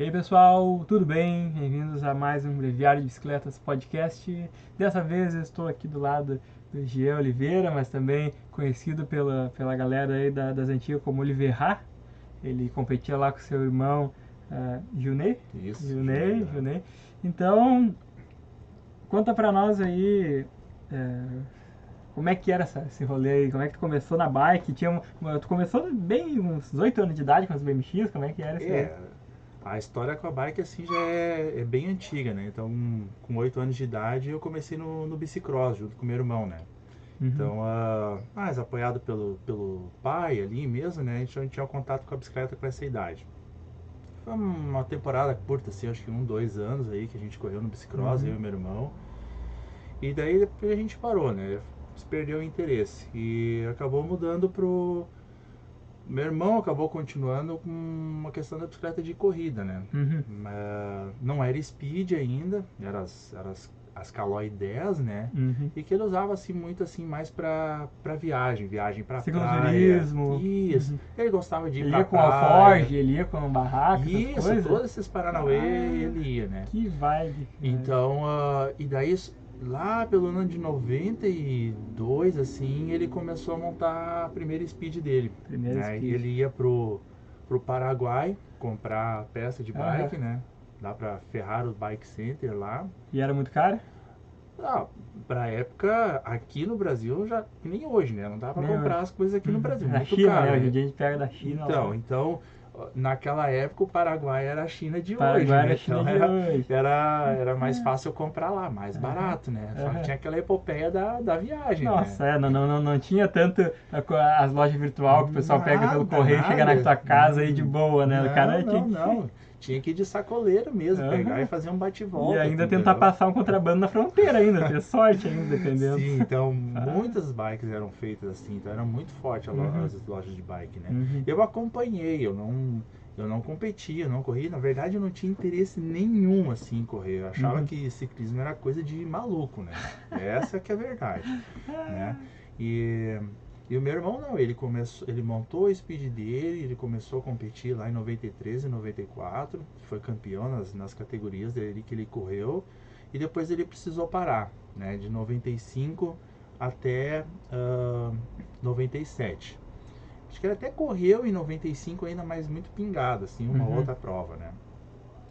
E aí pessoal, tudo bem? Bem-vindos a mais um Breviário de Bicicletas Podcast. Dessa vez eu estou aqui do lado do Jean Oliveira, mas também conhecido pela galera aí das antigas como Oliveira. Ele competia lá com seu irmão Junei. Isso, Junei. Então, conta pra nós aí como é que era esse rolê aí, como é que tu começou na bike? Tu começou bem uns 8 anos de idade com as BMX, como é que era isso aí? A história com a bike assim já é bem antiga, né? Então, com 8 anos de idade eu comecei no bicicross junto com meu irmão, né? Então, mais apoiado pelo pai ali mesmo, né? A gente não tinha contato com a bicicleta com essa idade. Foi uma temporada curta, assim, acho que 2 anos aí que a gente correu no bicicross, eu e meu irmão. E daí depois a gente parou, né? Se perdeu o interesse e acabou mudando pro... Meu irmão acabou continuando com uma questão da bicicleta de corrida, né? Não era speed ainda, era as Caloi 10, né? E que ele usava assim muito assim mais pra viagem pra praia. Cicloturismo. Isso. Ele gostava de ir Ele pra ia com praia. alforge, ele ia com barraca, essas Isso, coisas? todos esses Paranauê ele ia, né? Que vibe. Então, e daí lá pelo ano de 92, assim, ele começou a montar a primeira speed dele. Speed. Ele ia pro Paraguai comprar peça de bike, né? Lá pra Ferraro Bike Center lá. E era muito caro? Pra época, aqui no Brasil, já nem hoje, né? Não dá pra comprar as coisas aqui no Brasil, Na muito China, caro. né? Né? Hoje em dia a gente pega da China. Então, naquela época o Paraguai era a China de Paraguai hoje, era né? a China Então de hoje. era mais fácil comprar lá, mais barato, né? Só que tinha aquela epopeia da viagem, Nossa, né? não tinha tanto as lojas virtual que o pessoal pega pelo correio e chega na tua casa aí de boa, né? Não, O cara tinha tinha que ir de sacoleiro mesmo, pegar e fazer um bate-volta. E ainda tentar passar um contrabando na fronteira ainda, ter sorte ainda, dependendo. Sim, então muitas bikes eram feitas assim, então era muito forte as lojas de bike, né? Eu acompanhei, eu não competia, eu não corria, na verdade eu não tinha interesse nenhum assim em correr, eu achava que ciclismo era coisa de maluco, né? Essa que é a verdade, né? E o meu irmão não, ele montou o speed dele, ele começou a competir lá em 93 e 94, foi campeão nas categorias dele que ele correu, e depois ele precisou parar, né, de 95 até 97. Acho que ele até correu em 95 ainda, mas muito pingado, assim, uma outra prova, né.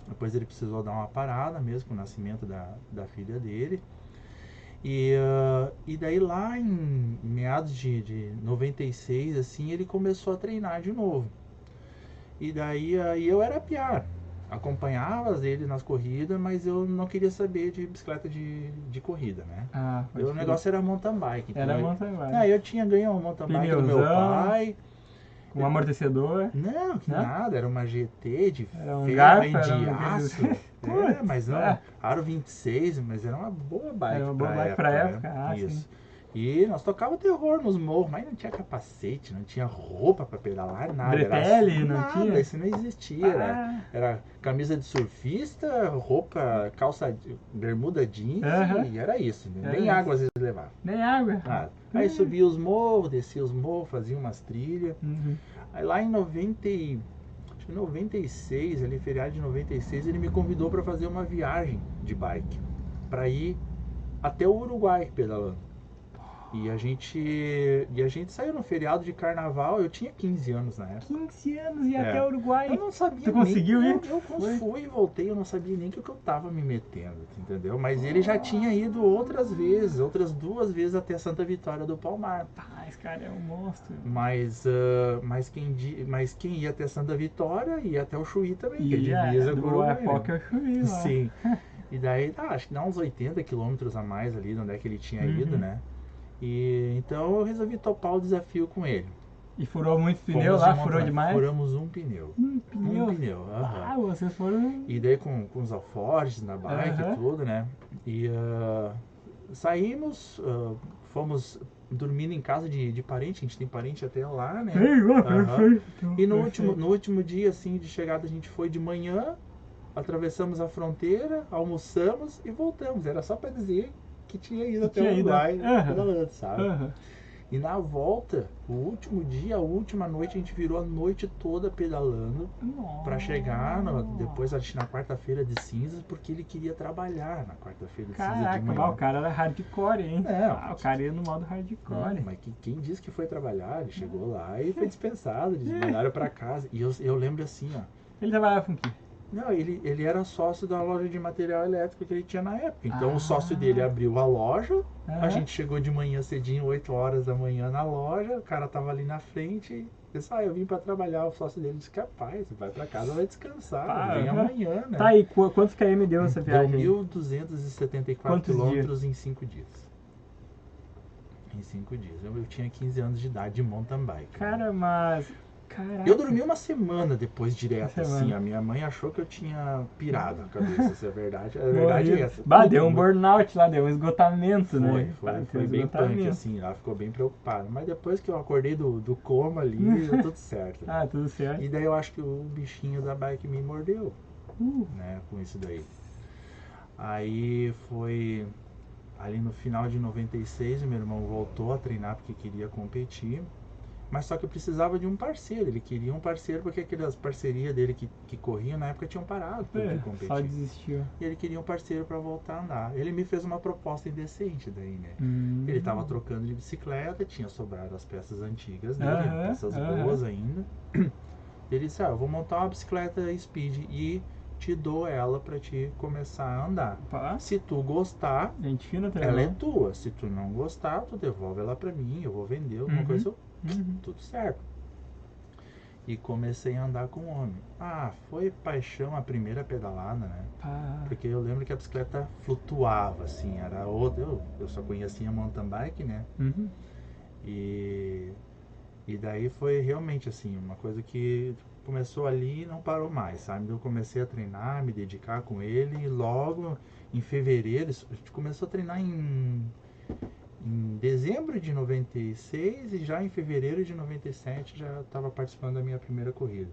Depois ele precisou dar uma parada mesmo com o nascimento da filha dele. E daí lá em meados de 96, assim, ele começou a treinar de novo. E daí eu era piar, acompanhava ele nas corridas, mas eu não queria saber de bicicleta de corrida, né? O negócio era mountain bike. Então era mountain bike. Eu tinha ganho uma mountain bike do meu pai. Com um amortecedor? Não, que nada, era uma GT de ferro de aço. Mas não, aro 26, mas era uma boa bike. Era uma boa bike pra época, Isso. Sim. E nós tocava terror nos morros, mas não tinha capacete, não tinha roupa pra pedalar, nada. Bretelle, não nada, tinha? Isso não existia. Era camisa de surfista, roupa, calça, bermuda jeans, e era isso. Nem água às vezes levava. Nem água? Nada. Aí subia os morros, descia os morros, fazia umas trilhas. Aí lá em 96, ali feriado de 96, ele me convidou para fazer uma viagem de bike, para ir até o Uruguai pedalando. E a gente saiu no feriado de carnaval, eu tinha 15 anos na época. 15 anos e até o Uruguai? Eu não sabia. Tu conseguiu ir? Eu fui e voltei, eu não sabia nem que eu tava me metendo, entendeu? Mas ele já tinha ido outras 2 vezes até Santa Vitória do Palmar. Esse cara é um monstro. Mas quem ia até Santa Vitória ia até o Chuí também, que é divisa com o Uruguai. É o Chuí lá. Sim. E daí, acho que dá uns 80 quilômetros a mais ali de onde é que ele tinha ido, né? E então eu resolvi topar o desafio com ele. E furou muito pneu lá? Furou demais? Furamos um pneu. Um pneu? Vocês foram... E daí com os alforjes na bike e tudo, né? E saímos, fomos dormindo em casa de parente, a gente tem parente até lá, né? Perfeito. E no último dia, assim, de chegada, a gente foi de manhã, atravessamos a fronteira, almoçamos e voltamos. Era só pra dizer que tinha ido até o Uruguai, sabe? E na volta, o último dia, a última noite, a gente virou a noite toda pedalando para chegar depois acho, na quarta-feira de cinzas, porque ele queria trabalhar na quarta-feira de cinzas de Caraca, manhã. o cara era hardcore, hein? É, O cara ia no modo hardcore. mas quem disse que foi trabalhar? Ele chegou lá e foi dispensado, eles mandaram para casa. E eu lembro assim, ó. Ele trabalhava com o quê? Não, ele era sócio da loja de material elétrico que ele tinha na época. Então o sócio dele abriu a loja, a gente chegou de manhã cedinho, 8 horas da manhã na loja, o cara tava ali na frente e disse, eu vim para trabalhar. O sócio dele disse, capaz, você vai para casa, vai descansar, vem amanhã, né? Tá aí, quantos km deu essa viagem? Deu 1.274 quilômetros em 5 dias. Em 5 dias. Eu tinha 15 anos de idade de mountain bike. Cara, mas... Caraca. Eu dormi uma semana depois direto, assim. A minha mãe achou que eu tinha pirado a cabeça, se é verdade. A verdade é essa. Deu um burnout lá, deu um esgotamento, né? Foi bem punk, assim. Ela ficou bem preocupada. Mas depois que eu acordei do coma ali, deu tudo certo. Né? Tudo certo. E daí eu acho que o bichinho da bike me mordeu, né? Com isso daí. Aí foi... Ali no final de 96, meu irmão voltou a treinar porque queria competir. Mas só que eu precisava de um parceiro, ele queria um parceiro porque aquelas parcerias dele que corriam na época tinham parado de competir. Só desistiu. E ele queria um parceiro para voltar a andar. Ele me fez uma proposta indecente daí, né? Ele estava trocando de bicicleta, tinha sobrado as peças antigas dele, peças boas ainda. Ele disse, eu vou montar uma bicicleta Speed e te dou ela para te começar a andar. Se tu gostar, ela é tua. Se tu não gostar, tu devolve ela para mim, eu vou vender alguma coisa. Tudo certo. E comecei a andar com o homem. Foi paixão a primeira pedalada, né? Porque eu lembro que a bicicleta flutuava, assim, era outra. Eu só conhecia mountain bike, né? E daí foi realmente assim, uma coisa que começou ali e não parou mais, sabe? Eu comecei a treinar, me dedicar com ele e logo em fevereiro, a gente começou a treinar em dezembro de 96 e já em fevereiro de 97 já estava participando da minha primeira corrida.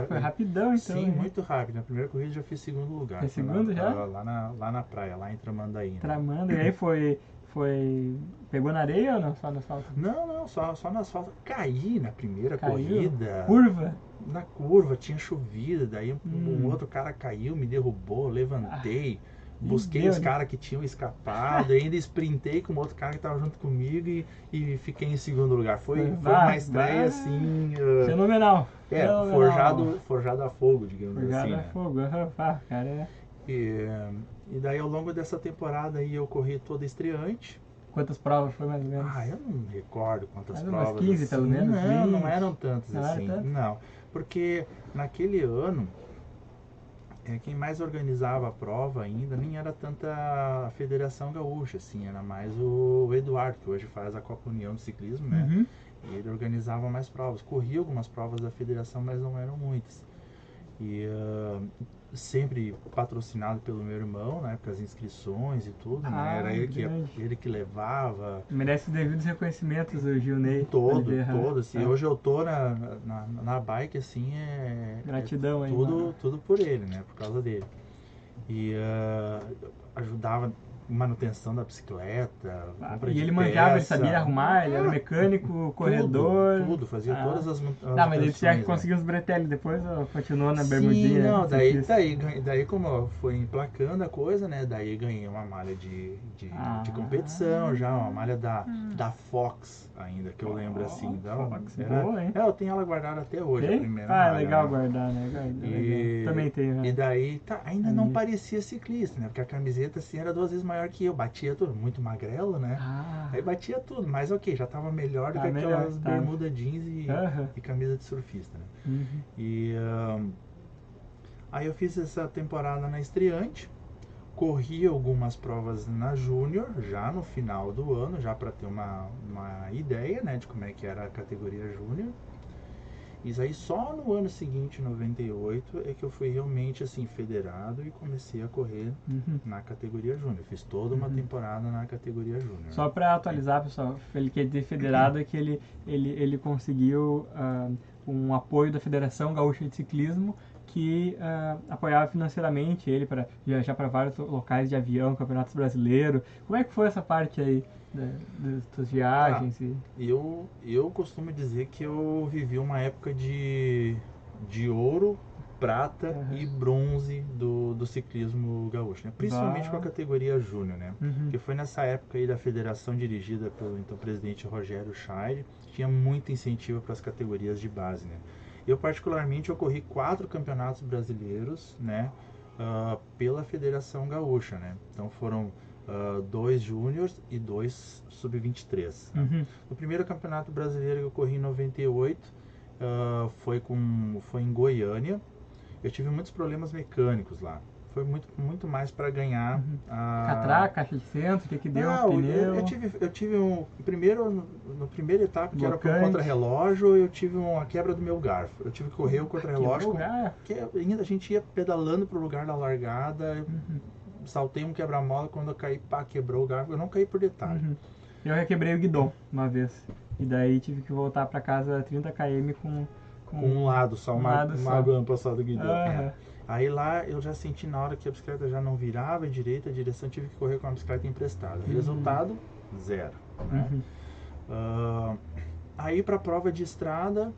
Foi rapidão então. Sim, muito rápido. Na primeira corrida já fiz segundo lugar. Foi segundo já? Lá na praia, lá em Tramandaí. Né? E aí foi... Pegou na areia ou não? Só no asfalto? Não, só no asfalto. Caí na primeira corrida. Curva? Na curva, tinha chovido, daí um outro cara caiu, me derrubou, levantei. Busquei os caras que tinham escapado, ainda sprintei com o outro cara que estava junto comigo e fiquei em segundo lugar. Foi uma estreia assim... Fenomenal. Forjado a fogo, digamos assim. Forjado a fogo, cara. E daí ao longo dessa temporada aí eu corri toda estreante. Quantas provas foi mais ou menos? Eu não me recordo quantas provas. Umas 15 pelo menos? Não eram tantas assim. Não, porque naquele ano... quem mais organizava a prova ainda nem era tanta a Federação Gaúcha, assim, era mais o Eduardo, que hoje faz a Copa União de Ciclismo, né? E ele organizava mais provas. Corria algumas provas da federação, mas não eram muitas. E sempre patrocinado pelo meu irmão, na época as inscrições e tudo, né? Era ele que levava. Merece devidos reconhecimentos o Gilney. Todo, assim. Hoje eu tô na bike, assim, gratidão aí. Tudo por ele, né? Por causa dele. E ajudava manutenção da bicicleta. E ele manjava, ele sabia arrumar, ele era mecânico, corredor. Tudo, fazia todas as mas ele já conseguiu os bretelhos depois ou continuou na bermudinha? Não, daí como foi emplacando a coisa, né? Daí ganhei uma malha de competição já, uma malha da Fox ainda, que eu lembro assim. Fox, boa, hein? Eu tenho ela guardada até hoje, a primeira malha. Legal guardar, né? Também tenho, né? E daí, ainda não parecia ciclista, né? Porque a camiseta assim era 2 vezes maior que eu, batia tudo, muito magrelo, né? Aí batia tudo, mas ok, já tava melhor do que aquelas bermuda jeans e camisa de surfista, né? E aí eu fiz essa temporada na estreante, corri algumas provas na Júnior, já no final do ano, já para ter uma ideia, né, de como é que era a categoria Júnior. E aí só no ano seguinte, 98, é que eu fui realmente assim federado e comecei a correr na categoria Júnior. Fiz toda uma temporada na categoria Júnior. Só para atualizar, pessoal, ele quer dizer federado é que ele conseguiu um apoio da Federação Gaúcha de Ciclismo que apoiava financeiramente ele para viajar para vários locais de avião, campeonatos brasileiros. Como é que foi essa parte aí das tuas viagens? Eu costumo dizer que eu vivi uma época de ouro, prata e bronze do ciclismo gaúcho, né? Principalmente com a categoria júnior, né? Que foi nessa época aí da federação dirigida pelo então presidente Rogério Scheide, tinha muito incentivo para as categorias de base, né? Eu particularmente corri 4 campeonatos brasileiros, né? Pela Federação Gaúcha, né? Então foram 2 júniores e 2 sub-23. Né? O primeiro campeonato brasileiro que eu corri em 98 foi em Goiânia. Eu tive muitos problemas mecânicos lá. Foi muito mais para ganhar Catraca, caixa de centro, o que deu? Não, Pneu? eu tive no primeira etapa, que era para um contra-relógio, eu tive uma quebra do meu garfo. Eu tive que correr o contra-relógio, que ainda a gente ia pedalando pro lugar da largada, saltei um quebra-mola, quando eu caí, quebrou o garfo. Eu não caí por detalhe. Eu já quebrei o guidão uma vez, e daí tive que voltar para casa 30 km com um lado só, uma guampa só do guidão. Aí lá eu já senti na hora que a bicicleta já não virava direita, a direção, tive que correr com a bicicleta emprestada. Resultado, 0. Né? Aí para a prova de estrada,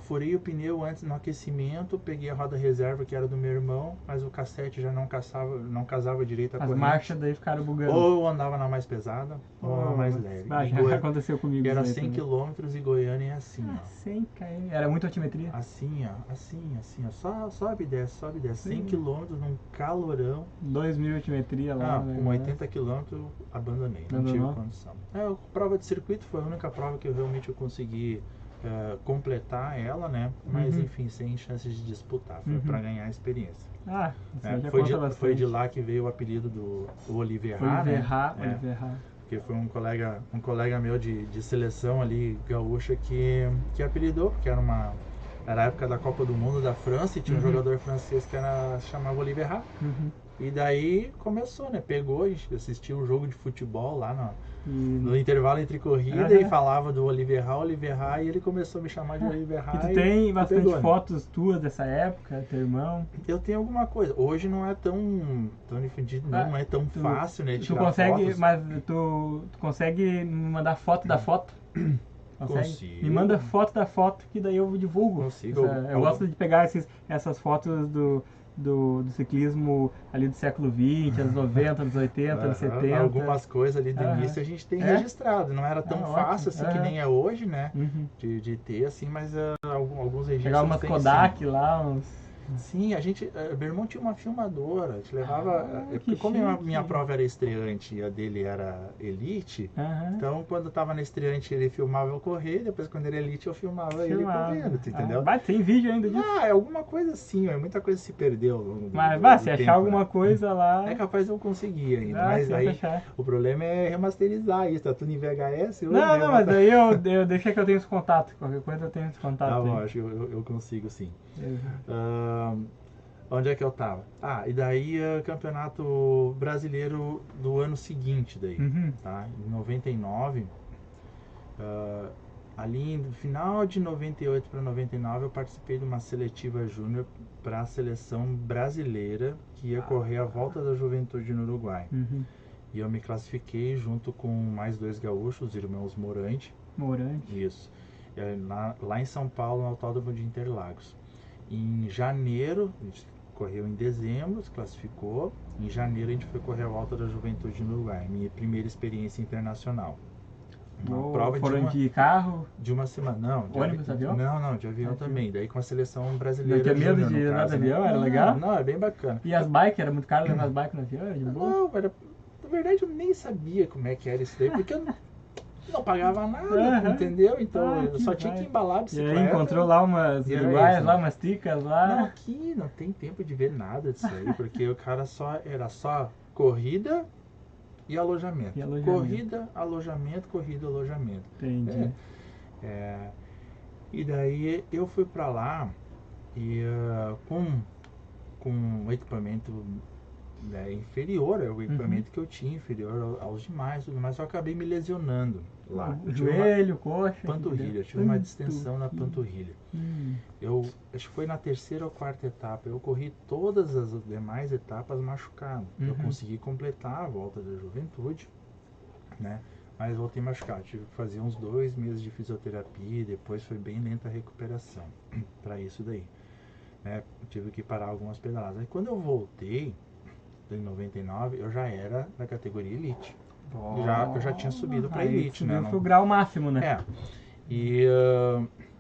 furei o pneu antes no aquecimento, peguei a roda reserva que era do meu irmão, mas o cassete já não casava direito a corrente. As marchas daí ficaram bugando. Ou eu andava na mais pesada, ou na mais leve. Já aconteceu comigo. Que era 100 km e Goiânia é assim, ó. 100 km. Era muita altimetria? Assim, ó. Só sobe e desce, 100 km num calorão. 2.000 altimetria lá. Com 80 km abandonei, não tive condição. A prova de circuito foi a única prova que eu realmente consegui completar ela, né? Mas enfim, sem chances de disputar. Foi para ganhar experiência. Foi de lá que veio o apelido do Oliver Rá, né? Oliver Rá. Porque foi um colega meu de seleção ali, gaúcha, que apelidou, porque era a época da Copa do Mundo da França e tinha um jogador francês que chamava Oliver Rá. E daí começou, né? Pegou, a gente assistiu um jogo de futebol lá no intervalo entre corrida e falava do Oliver Rá, e ele começou a me chamar de Oliver Rá. E tu tem bastante fotos tuas dessa época, teu irmão? Eu tenho alguma coisa. Hoje não é tão difundido, não é tão fácil, né? Tu consegue, fotos. Mas tu consegue me mandar foto da foto? Consigo. Me manda foto da foto que daí eu divulgo. Consigo. Eu gosto de pegar essas fotos do ciclismo ali do século XX, anos 90, anos 80, anos 70. Algumas coisas ali do início a gente tem registrado. Não era tão fácil assim que nem é hoje, né? De ter assim, mas alguns registros. Pegar umas Kodak lá, Sim, meu irmão tinha uma filmadora, a gente levava, como a minha prova era estreante e a dele era elite, então quando eu tava na estreante ele filmava eu correr, depois quando era elite eu filmava ele correndo, entendeu? Mas tem vídeo ainda disso? É alguma coisa assim, muita coisa se perdeu ao longo Mas se achar alguma coisa lá... É capaz eu conseguir ainda, mas aí o problema é remasterizar isso, tá tudo em VHS. Não, mas daí eu deixo que eu tenho esse contato, qualquer coisa eu tenho esse contato. Tá bom, acho que eu consigo sim. Onde é que eu tava? E daí campeonato brasileiro do ano seguinte daí, tá? Em 99, ali no final de 98 para 99 eu participei de uma seletiva júnior para a seleção brasileira que ia correr a Volta da Juventude no Uruguai. E eu me classifiquei junto com mais 2 gaúchos, os irmãos Morante. Isso. Lá em São Paulo, no Autódromo de Interlagos. Em janeiro, a gente correu em dezembro, se classificou. Em janeiro a gente foi correr a Volta da Juventude no Uruguai, minha primeira experiência internacional. Foram de carro? De uma semana, não. Ônibus, avião? Não, de avião também. Daí com a seleção brasileira. Não tinha medo de andar de avião? Era legal? Não, é bem bacana. E as bikes? Era muito caro levar as bikes no avião? Era de boa? Não, na verdade eu nem sabia como é que era isso daí, porque eu não pagava nada, entendeu? Então eu só tinha que embalar a bicicleta. E aí encontrou lá umas uruguaias, lá umas ticas lá. Não, aqui não tem tempo de ver nada disso aí, porque o cara era só corrida e alojamento. Corrida, alojamento. Entendi. E daí eu fui pra lá e com um equipamento inferior ao equipamento que eu tinha, inferior aos demais, tudo mais, eu acabei me lesionando lá. Joelho, coxa? Panturrilha, eu tive uma distensão na panturrilha. Acho que foi na 3ª ou 4ª etapa, eu corri todas as demais etapas machucado. Eu consegui completar a Volta da Juventude, né? Mas voltei machucado, tive que fazer uns 2 meses de fisioterapia e depois foi bem lenta a recuperação para isso daí, né? Eu tive que parar algumas pedaladas. Aí quando eu voltei, em 99, eu já era da categoria Elite. Eu já tinha subido para Elite, né? Subiu pro grau máximo, né? É. E,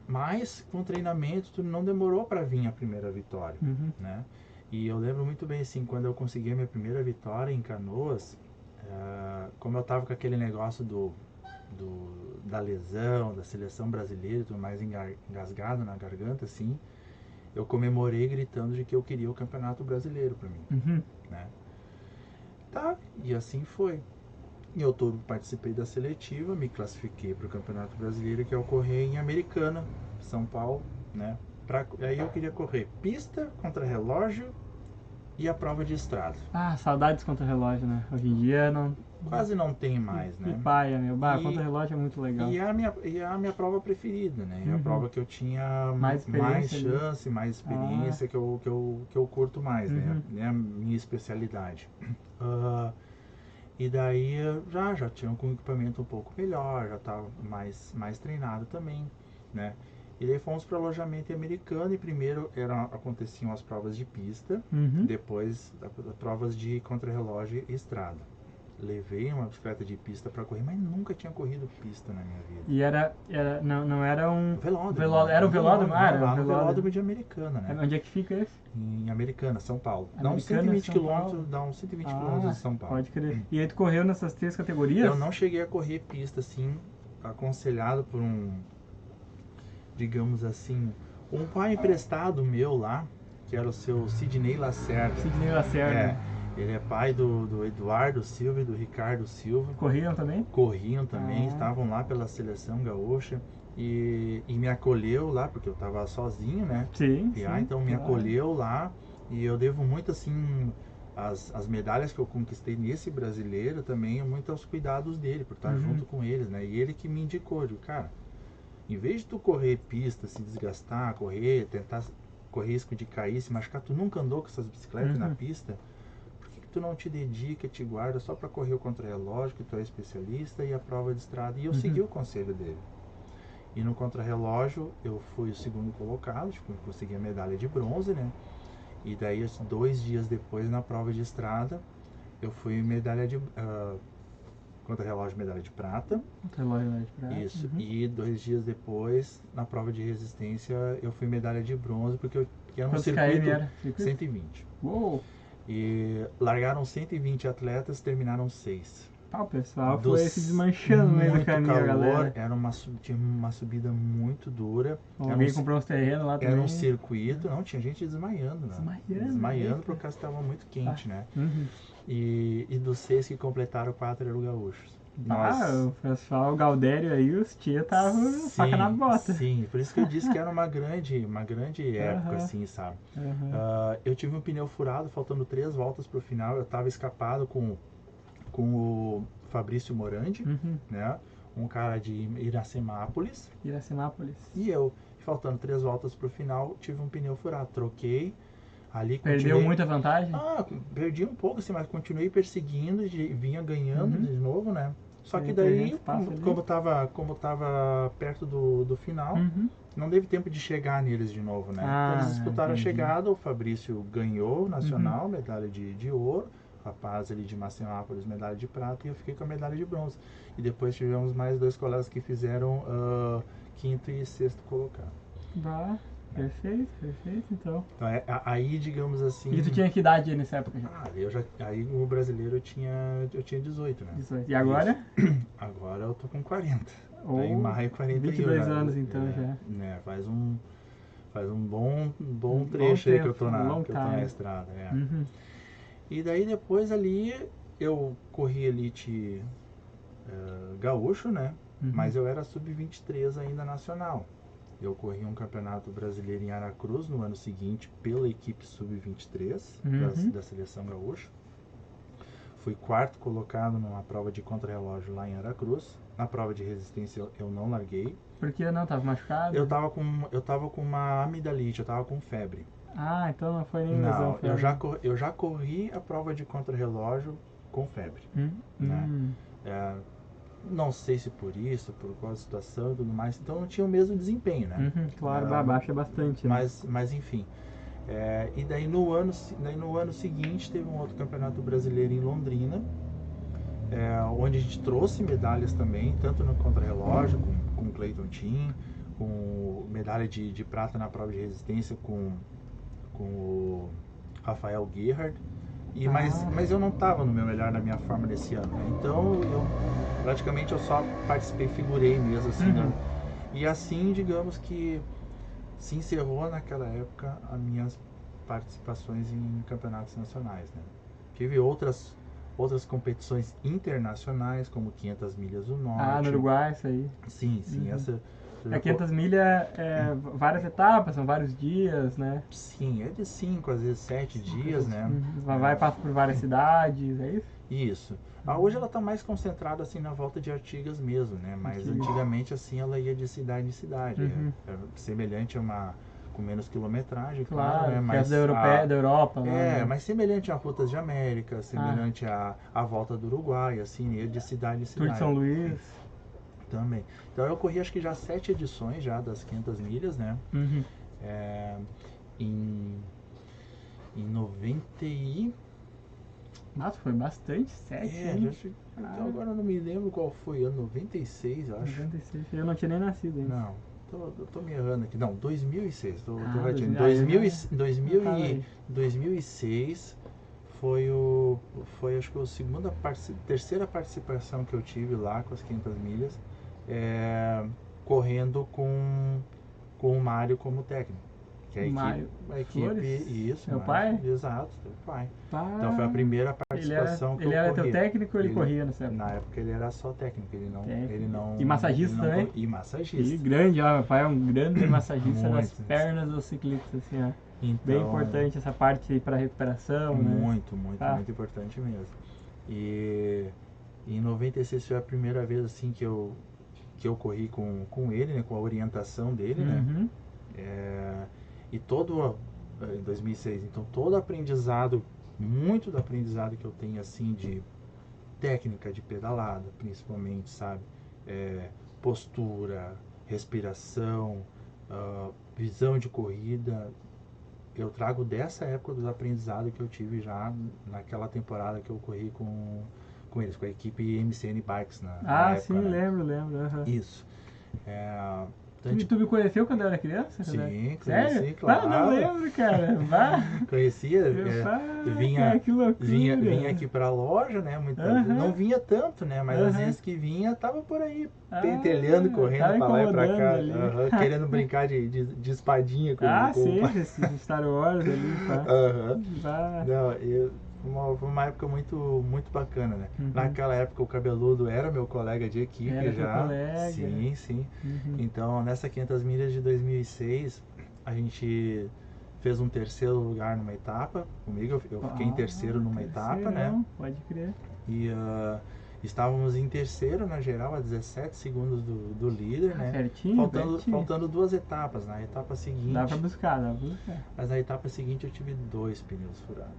mas com treinamento tudo não demorou para vir a primeira vitória, né? E eu lembro muito bem assim, quando eu consegui a minha primeira vitória em Canoas, como eu tava com aquele negócio da lesão, da seleção brasileira, tudo mais engasgado na garganta, assim, eu comemorei gritando de que eu queria o Campeonato Brasileiro para mim, né? Tá, e assim foi. Em outubro participei da seletiva, me classifiquei para o Campeonato Brasileiro que ia ocorrer em Americana, São Paulo, né? Aí eu queria correr pista, contra-relógio e a prova de estrada. Ah, saudades contra-relógio, né? Hoje em dia não... Quase não tem mais, né? Que paia, meu. Contra-relógio é muito legal. E é a minha prova preferida, né? É a prova que eu tinha mais chance, mais experiência, que eu curto mais, né? É a minha especialidade. E daí já tinha um equipamento um pouco melhor, já estava mais treinado também, né? E daí fomos para alojamento americano e primeiro aconteciam as provas de pista, depois as provas de contrarrelógio e estrada. Levei uma bicicleta de pista para correr, mas nunca tinha corrido pista na minha vida. E não era um... Velódromo. Era o velódromo? Era no velódromo de Americana, né? Onde é que fica esse? Em Americana, São Paulo. Americana, dá uns 120 São Paulo. Dá uns 120 quilômetros de São Paulo. Pode crer. E aí tu correu nessas 3 categorias? Eu não cheguei a correr pista, assim, aconselhado por digamos assim, um pai emprestado meu lá, que era o seu Sidney Lacerda. Sidney Lacerda. Ele é pai do Eduardo Silva e do Ricardo Silva. Corriam também? Corriam também, estavam lá pela seleção gaúcha. E me acolheu lá, porque eu estava sozinho, né? Sim. Então me acolheu lá. E eu devo muito, assim, as medalhas que eu conquistei nesse brasileiro também, muito aos cuidados dele, por estar junto com eles, né? E ele que me indicou, cara, em vez de tu correr pista, se desgastar, tentar correr risco de cair, se machucar, tu nunca andou com essas bicicletas na pista, por que tu não te dedica, te guarda só para correr o contrarrelógio, que tu é especialista, e a prova de estrada? E eu segui o conselho dele. E no contrarrelógio eu fui o segundo colocado, consegui a medalha de bronze, né? E daí 2 dias depois, na prova de estrada, eu fui medalha de... contra-relógio, medalha de prata. Contra-relógio, medalha de prata. Isso. E 2 dias depois, na prova de resistência, eu fui medalha de bronze, porque era um circuito era? 120. Uou! E largaram 120 atletas, terminaram 6. O pessoal foi se desmanchando no meio do caminho, calor, galera. Tinha uma subida muito dura. Alguém comprou uns terrenos lá também. Era um circuito, não, tinha gente desmaiando, né? Desmaiando por causa que estava muito quente, né? E dos 6 que completaram, 4 eram gaúchos. O pessoal, o Galdério aí, os tia estavam faca na bota. Sim, por isso que eu disse que era uma grande época, assim, sabe? Eu tive um pneu furado, faltando 3 voltas pro final, eu tava escapado com o Fabrício Morandi, né? Um cara de Iracemápolis. E eu, faltando 3 voltas pro final, tive um pneu furado, troquei. Ali perdeu muita vantagem? Perdi um pouco, assim, mas continuei perseguindo, vinha ganhando de novo, né? Só que daí, como tava perto do final, não teve tempo de chegar neles de novo, né? Então eles disputaram a chegada, o Fabrício ganhou o nacional, medalha de ouro, o rapaz ali de Macenápolis, medalha de prata, e eu fiquei com a medalha de bronze. E depois tivemos mais 2 colegas que fizeram 5º e 6º colocado. Perfeito, então. Aí, digamos assim... E tu tinha que idade nessa época já? Aí no brasileiro eu tinha 18, né? 18. E agora? Agora eu tô com 40. Em maio, 41. 22 anos então já. Faz um bom trecho aí que eu tô na estrada. E daí depois ali eu corri elite gaúcho, né? Mas eu era sub-23 ainda nacional. Eu corri um campeonato brasileiro em Aracruz no ano seguinte pela equipe sub-23 da seleção gaúcha. Fui 4º colocado numa prova de contrarrelógio lá em Aracruz. Na prova de resistência eu não larguei. Por que não? Tava machucado? Eu tava com uma amidalite, eu tava com febre. Então não foi nem lesão. Eu já corri a prova de contrarrelógio com febre. Né? não sei se por isso, por qual situação e tudo mais, então não tinha o mesmo desempenho, né? Claro, baixa bastante, né? Mas enfim. E daí no ano seguinte teve um outro campeonato brasileiro em Londrina, onde a gente trouxe medalhas também, tanto no contrarrelógio com o Clayton Team, com medalha de prata na prova de resistência com o Rafael Gerhard. Mas eu não estava no meu melhor, na minha forma nesse ano, né? Então praticamente eu só participei, figurei mesmo assim, né? E assim, digamos que se encerrou naquela época as minhas participações em campeonatos nacionais, né? Tive outras competições internacionais, como 500 milhas do Norte. No Uruguai, isso aí. Sim, essa... 500 milhas várias etapas, são vários dias, né? Sim, é de 5, às vezes 7 dias, né? Vai e passa por várias cidades, é isso? Isso. Hoje ela está mais concentrada assim na volta de Artigas mesmo, né? Mas antigamente assim ela ia de cidade em cidade. Semelhante a uma com menos quilometragem, claro, né? Mas da Europa. Né? Mas semelhante a Rutas de América, semelhante a volta do Uruguai, assim, ia de cidade em cidade. Tour de São Luís. Também. Então eu corri acho que já 7 edições já das 500 milhas, né? Em 90 e... Nossa, foi bastante, 7, então agora eu não me lembro qual foi, ano 96, eu acho. 96, eu não tinha nem nascido ainda. Não, tô me errando aqui. Não, 2006, tô batindo. 2006 foi acho que terceira participação que eu tive lá com as 500 milhas, correndo com o Mário como técnico. Que a equipe isso, meu pai? Exato, teu pai. Então foi a primeira participação que eu corri. Ele era teu técnico ou ele corria no céu? Na época ele era só técnico, ele não... E massagista também? E massagista. E grande, meu pai é um grande massagista das pernas dos ciclistas, assim, ó. Então, bem importante essa parte para recuperação, muito, né? Muito importante mesmo. E em 96 foi a primeira vez assim que eu corri com ele, né, com a orientação dele, né? E em 2006, então todo aprendizado, muito do aprendizado que eu tenho assim de técnica de pedalada, principalmente, sabe? Postura, respiração, visão de corrida, eu trago dessa época dos aprendizados que eu tive já naquela temporada que eu corri com eles, com a equipe MCN Bikes na época, sim, né? lembro. Isso. Tu me conheceu quando eu era criança? Sim, conheci, claro. Não lembro, cara. Conhecia, vinha aqui pra loja, né? Não vinha tanto, né? Mas às vezes que vinha, tava por aí, pentelhando, correndo pra lá e pra cá, querendo brincar de espadinha com sim, esse Star Wars ali, Foi uma época muito, muito bacana, né? Naquela época o Cabeludo era meu colega de equipe já. Colega. Sim. Então nessa 500 milhas de 2006 a gente fez um terceiro lugar numa etapa comigo. Eu fiquei em terceiro numa etapa, né? Pode crer. E estávamos em terceiro na geral, a 17 segundos do líder, né? Certinho, faltando 2 etapas. Na etapa seguinte... Dá pra buscar. Mas na etapa seguinte eu tive 2 pneus furados.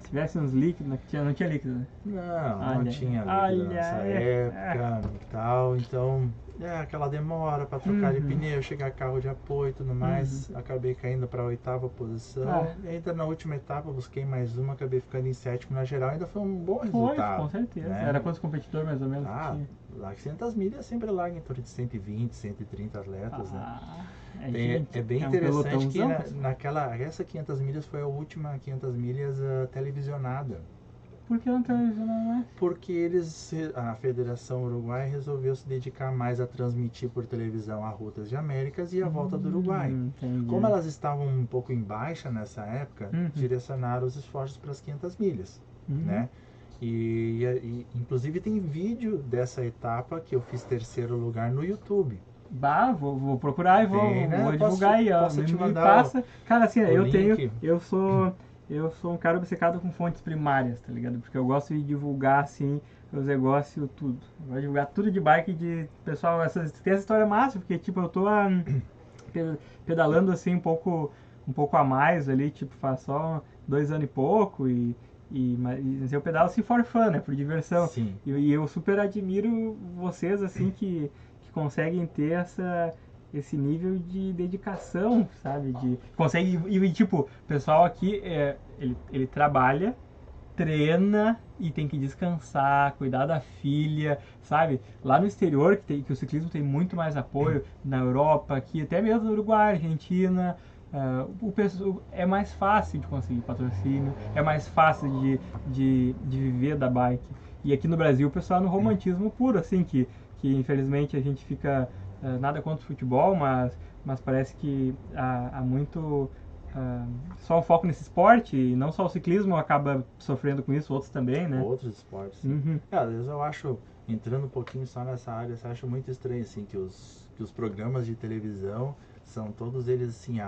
Se tivesse uns líquidos, não tinha líquido, né? Não tinha líquido nessa época e tal. Então, aquela demora pra trocar de pneu, chegar carro de apoio e tudo mais. Acabei caindo pra 8ª posição. E ainda na última etapa busquei mais uma, acabei ficando em 7º na geral. Ainda foi um bom resultado. Com certeza. Né? Era quantos competidores mais ou menos? Lá 500 milhas sempre larga em torno de 120, 130 atletas, né? É bem interessante que essa 500 milhas foi a última 500 milhas televisionada. Por que não televisionada mais? Porque a Federação Uruguai resolveu se dedicar mais a transmitir por televisão a Rutas de Américas e a Volta do Uruguai. Entendi. Como elas estavam um pouco em baixa nessa época, direcionaram os esforços para as 500 milhas, né? E inclusive tem vídeo dessa etapa que eu fiz terceiro lugar no YouTube. Vou procurar e vou divulgar aí, ó. Me passa. Cara, assim, eu sou um cara obcecado com fontes primárias, tá ligado? Porque eu gosto de divulgar, assim, os negócios, tudo. Eu gosto de divulgar tudo de bike, pessoal, tem essa história massa, porque, tipo, eu tô pedalando, assim, um pouco a mais ali, tipo, faz só 2 anos e pouco, e mas eu pedalo assim for fun, né? Por diversão. Sim. E eu super admiro vocês, assim, que conseguem ter esse nível de dedicação, sabe? Consegue, e tipo, o pessoal aqui, ele trabalha, treina e tem que descansar, cuidar da filha, sabe? Lá no exterior, que o ciclismo tem muito mais apoio, na Europa, aqui, até mesmo no Uruguai, Argentina, é mais fácil de conseguir patrocínio, é mais fácil de viver da bike. E aqui no Brasil o pessoal é no romantismo puro, assim, que infelizmente a gente fica nada contra o futebol, mas parece que há muito só o foco nesse esporte, e não só o ciclismo acaba sofrendo com isso, outros também, né? Outros esportes, sim. Uhum. Às vezes eu acho, entrando um pouquinho só nessa área, eu acho muito estranho, assim, que os programas de televisão são todos eles assim,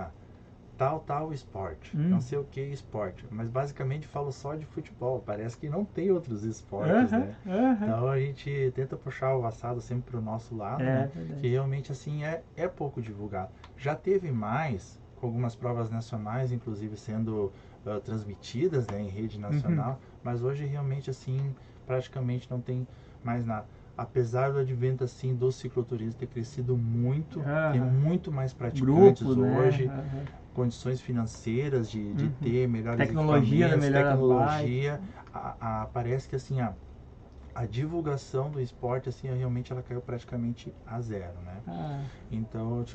tal esporte, não sei o que esporte, mas basicamente falo só de futebol, parece que não tem outros esportes, né? Então a gente tenta puxar o assado sempre pro nosso lado, né? Verdade. Que realmente assim é pouco divulgado. Já teve mais, com algumas provas nacionais, inclusive sendo transmitidas, né, em rede nacional, mas hoje realmente assim praticamente não tem mais nada. Apesar do advento assim do cicloturismo ter crescido muito, tem muito mais praticantes Grupo, hoje, né? Condições financeiras de ter melhores Tecnologia da equipamentos, melhor tecnologia, parece que assim a divulgação do esporte assim realmente ela caiu praticamente a zero, né? Então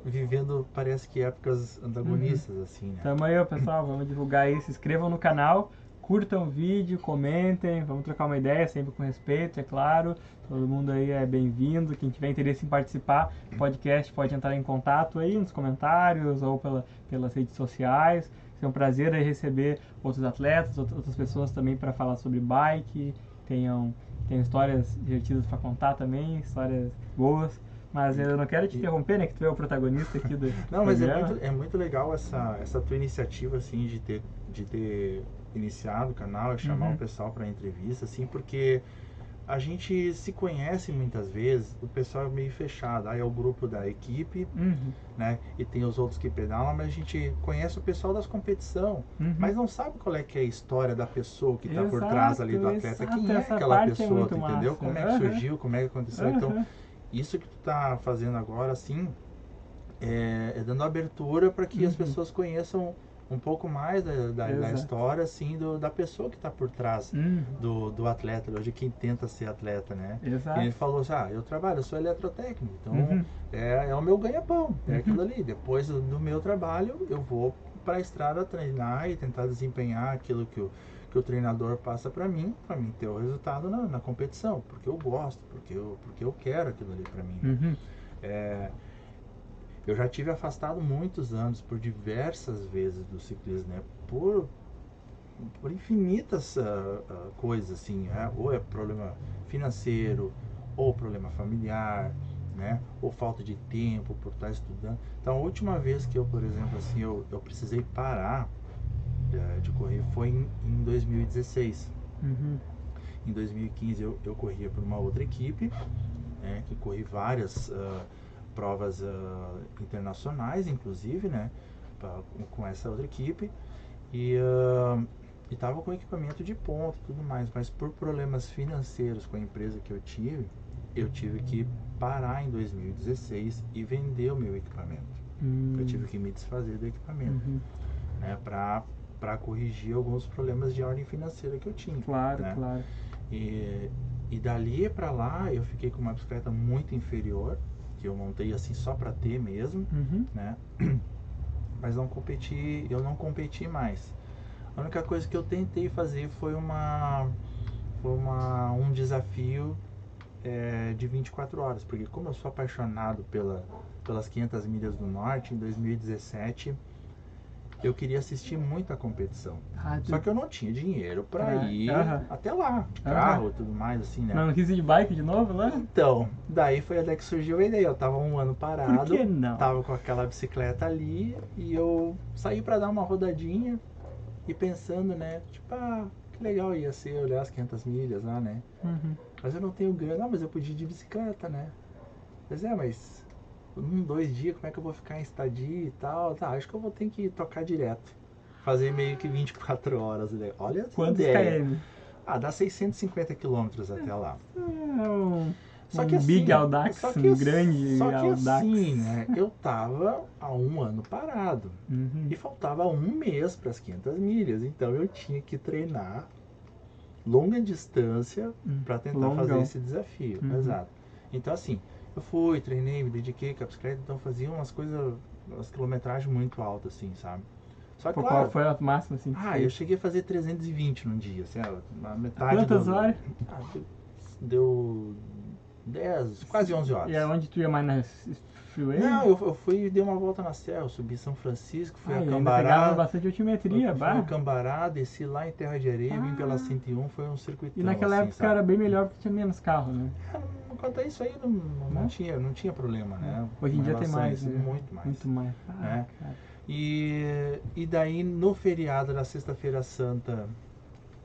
vivendo parece que épocas antagonistas assim, né? Tamo aí, pessoal, vamos divulgar aí, se inscrevam no canal, curtam o vídeo, comentem, vamos trocar uma ideia, sempre com respeito, é claro. Todo mundo aí é bem-vindo. Quem tiver interesse em participar do podcast pode entrar em contato aí nos comentários ou pelas redes sociais. É um prazer aí receber outros atletas, outras pessoas também para falar sobre bike. Tem histórias divertidas para contar também, histórias boas. Mas eu não quero te interromper, né? Que tu é o protagonista aqui do Não, mas programa. é muito legal essa tua iniciativa, assim, de ter iniciado o canal e chamar o pessoal para entrevista, assim, porque a gente se conhece muitas vezes, o pessoal é meio fechado. Aí é o grupo da equipe, né? E tem os outros que pedalam, mas a gente conhece o pessoal das competição, mas não sabe qual é que é a história da pessoa que está por trás ali do atleta. Quem é aquela pessoa, tu entendeu? Como é que surgiu, como é que aconteceu. Então, isso que tu tá fazendo agora, assim, é dando abertura para que as pessoas conheçam um pouco mais da história, assim, da pessoa que está por trás do atleta, de quem tenta ser atleta, né? Exato. E ele falou assim, eu sou eletrotécnico, então é o meu ganha-pão, é aquilo ali. Depois do meu trabalho, eu vou para a estrada treinar e tentar desempenhar aquilo que o treinador passa para mim ter o resultado na competição, porque eu gosto, porque eu quero aquilo ali para mim, né? Eu já tive afastado muitos anos por diversas vezes do ciclismo, né? Por infinitas coisas, assim, ou é problema financeiro, ou problema familiar, né? Ou falta de tempo por estar estudando. Então, a última vez que eu, por exemplo, assim, eu precisei parar de correr foi em 2016. Em 2015 eu corria por uma outra equipe, né? Que corri várias provas internacionais, inclusive, né? Com essa outra equipe. E estava com equipamento de ponta e tudo mais, mas por problemas financeiros com a empresa que eu tive que parar em 2016 e vender o meu equipamento. Eu tive que me desfazer do equipamento, né, para corrigir alguns problemas de ordem financeira que eu tinha. Claro, né? claro. E dali para lá eu fiquei com uma bicicleta muito inferior, que eu montei assim só para ter mesmo, né? Mas eu não competi mais. A única coisa que eu tentei fazer foi um desafio de 24 horas, porque como eu sou apaixonado pelas 500 milhas do norte, em 2017 eu queria assistir muito a competição. Só que eu não tinha dinheiro para ir até lá, de carro e tudo mais, assim, né? Não quis ir de bike de novo lá? Então, daí foi até que surgiu a ideia. Eu tava um ano parado, Por que não? tava com aquela bicicleta ali e eu saí para dar uma rodadinha e pensando, né? Tipo, que legal ia ser olhar as 500 milhas lá, né? Mas eu não tenho grana, mas eu podia ir de bicicleta, né? Mas 2 dias, como é que eu vou ficar em estadia e tal? Tá, acho que eu vou ter que tocar direto. fazer meio que 24 horas, né? Olha essa Quantos ideia. km? Dá 650 quilômetros até lá. Só que Um big assim, Audax, um grande só que Audax. assim, né? Eu tava há um ano parado. E faltava um mês para as 500 milhas. Então eu tinha que treinar longa distância para tentar fazer esse desafio. Exato. Então assim, eu fui, treinei, me dediquei com a bicicleta, então fazia umas coisas, umas quilometragens muito altas, assim, sabe? Só que, claro, qual foi a máxima, assim? eu cheguei a fazer 320 num dia, assim, a metade Quantas horas? Deu 10, quase 11 horas. E aonde tu ia mais na freeway? Não, eu fui e dei uma volta na serra, subi São Francisco, fui a Cambará. Pegava bastante altimetria, fui a Cambará, desci lá em Terra de Areia, vim pela 101, foi um circuitão. E naquela assim, época sabe? era bem melhor porque tinha menos carro, né? Quanto a isso aí, não tinha problema, né? Hoje em dia tem mais, isso, né? Muito mais. Muito mais. Né? Cara. E daí, no feriado da Sexta-feira Santa,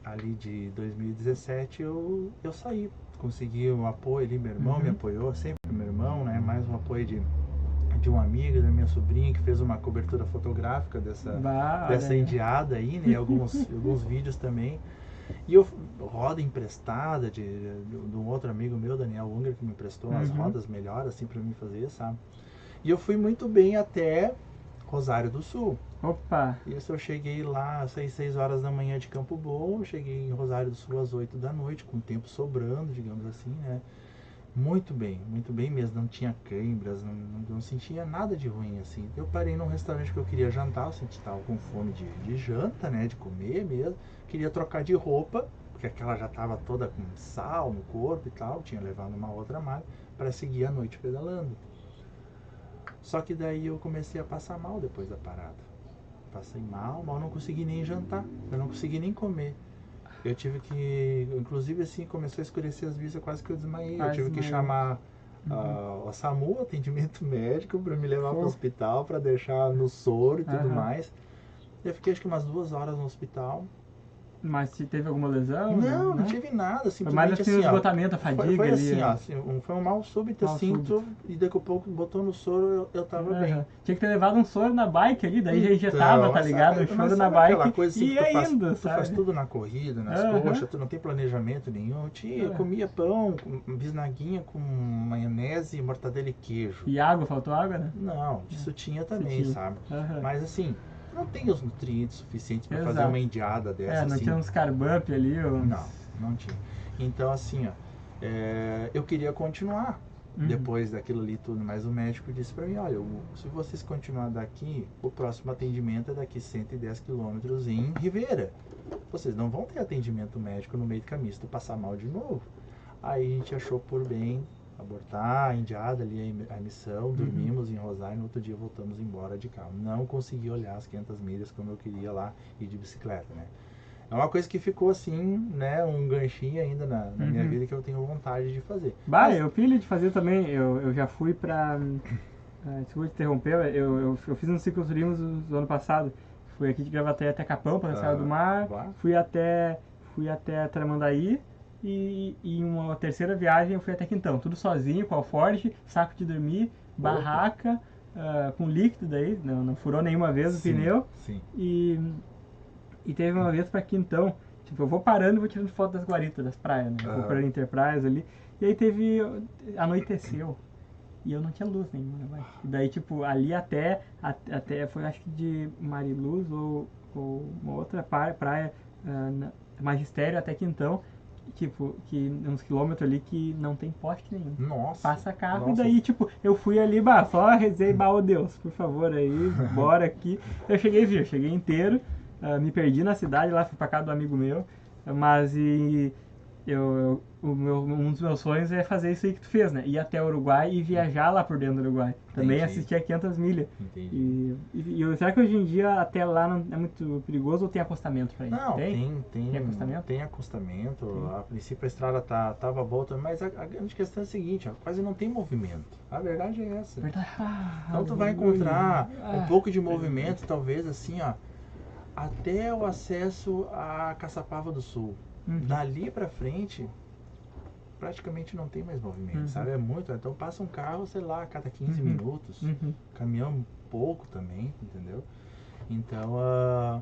ali de 2017, eu saí. Consegui um apoio ali, meu irmão me apoiou, sempre meu irmão, né? Mais um apoio de uma amiga, da minha sobrinha, que fez uma cobertura fotográfica dessa indiada aí, né? Alguns vídeos também. E eu roda emprestada de um outro amigo meu, Daniel Unger, que me emprestou umas rodas melhores, assim, pra mim fazer, sabe? E eu fui muito bem até Rosário do Sul. Opa! Isso, eu cheguei lá às 6 horas da manhã de Campo Bom, cheguei em Rosário do Sul às 8 da noite, com o tempo sobrando, digamos assim, né? Muito bem mesmo, não tinha câimbras, não sentia nada de ruim, assim. Eu parei num restaurante que eu queria jantar, eu estava com fome de janta, né, de comer mesmo. Queria trocar de roupa, porque aquela já estava toda com sal no corpo e tal, tinha levado uma outra malha, para seguir a noite pedalando. Só que daí eu comecei a passar mal depois da parada. Passei mal, não consegui nem jantar, eu não consegui nem comer. Eu tive que, inclusive assim, começou a escurecer as vistas, quase que eu desmaiei. Eu tive que chamar o SAMU, atendimento médico, para me levar para o hospital, para deixar no soro e tudo mais. Eu fiquei acho que umas 2 horas no hospital. Mas se teve alguma lesão? Não tive nada, simplesmente foi mais assim, o esgotamento, a fadiga foi ali. Assim, foi um mal súbito, assim, e daqui a pouco botou no soro, eu tava bem. Tinha que ter levado um soro na bike ali, daí já injetava, tá ligado? O soro na bike coisa, assim, e ia indo, tu faz tudo na corrida, nas coxas, tu não tem planejamento nenhum. Eu comia pão, bisnaguinha com maionese, mortadela e queijo. E água, faltou água, né? Não, isso tinha também, sabe? Mas assim, não tem os nutrientes suficientes para fazer uma indiada dessa. Não assim. tinha uns carb up ali? Não tinha. Então assim, eu queria continuar depois daquilo ali tudo, mas o médico disse para mim, olha, se vocês continuar daqui, o próximo atendimento é daqui 110 quilômetros em Ribeira. Vocês não vão ter atendimento médico no meio do caminho, se tu passar mal de novo. Aí a gente achou por bem abortar a indiada ali, a missão, dormimos em Rosário, no outro dia voltamos embora de carro. Não consegui olhar as 500 milhas como eu queria lá, ir de bicicleta, né? É uma coisa que ficou assim, né, um ganchinho ainda na minha vida que eu tenho vontade de fazer. Eu pilho de fazer também, eu já fui pra... desculpa te interromper, eu fiz um cicloturismo do ano passado. Fui aqui de Gravataí até Capão, para a Serra do Mar, fui até Tramandaí, e em uma terceira viagem eu fui até Quintão, tudo sozinho, com alforge, saco de dormir, barraca, com líquido daí, não furou nenhuma vez o pneu. Sim. E teve uma vez pra Quintão, tipo, eu vou parando e vou tirando foto das guaritas, das praias, né? Vou parando Enterprise ali. E aí anoiteceu. E eu não tinha luz nenhuma, né? E daí, tipo, ali até foi acho que de Mariluz ou uma outra praia, Magistério até Quintão, tipo, que uns quilômetros ali que não tem poste nenhum. Nossa. Passa carro. E daí, tipo, eu fui ali, só rezei, ô Deus, por favor aí, bora aqui. Eu cheguei inteiro. Me perdi na cidade, lá fui pra casa do amigo meu, mas um dos meus sonhos é fazer isso aí que tu fez, né? Ir até o Uruguai e viajar lá por dentro do Uruguai. Também assistir a 500 milhas. Entendi. Será que hoje em dia até lá não é muito perigoso ou tem acostamento pra ir? Não, tem acostamento? Tem acostamento. A princípio a estrada tava boa, mas a grande questão é a seguinte, quase não tem movimento. A verdade é essa. Então tu vai encontrar um pouco de movimento, talvez assim, até o acesso a Caçapava do Sul. Dali pra frente, praticamente não tem mais movimento, sabe? É muito. Então passa um carro, sei lá, a cada 15 minutos. Caminhão pouco também, entendeu? Então,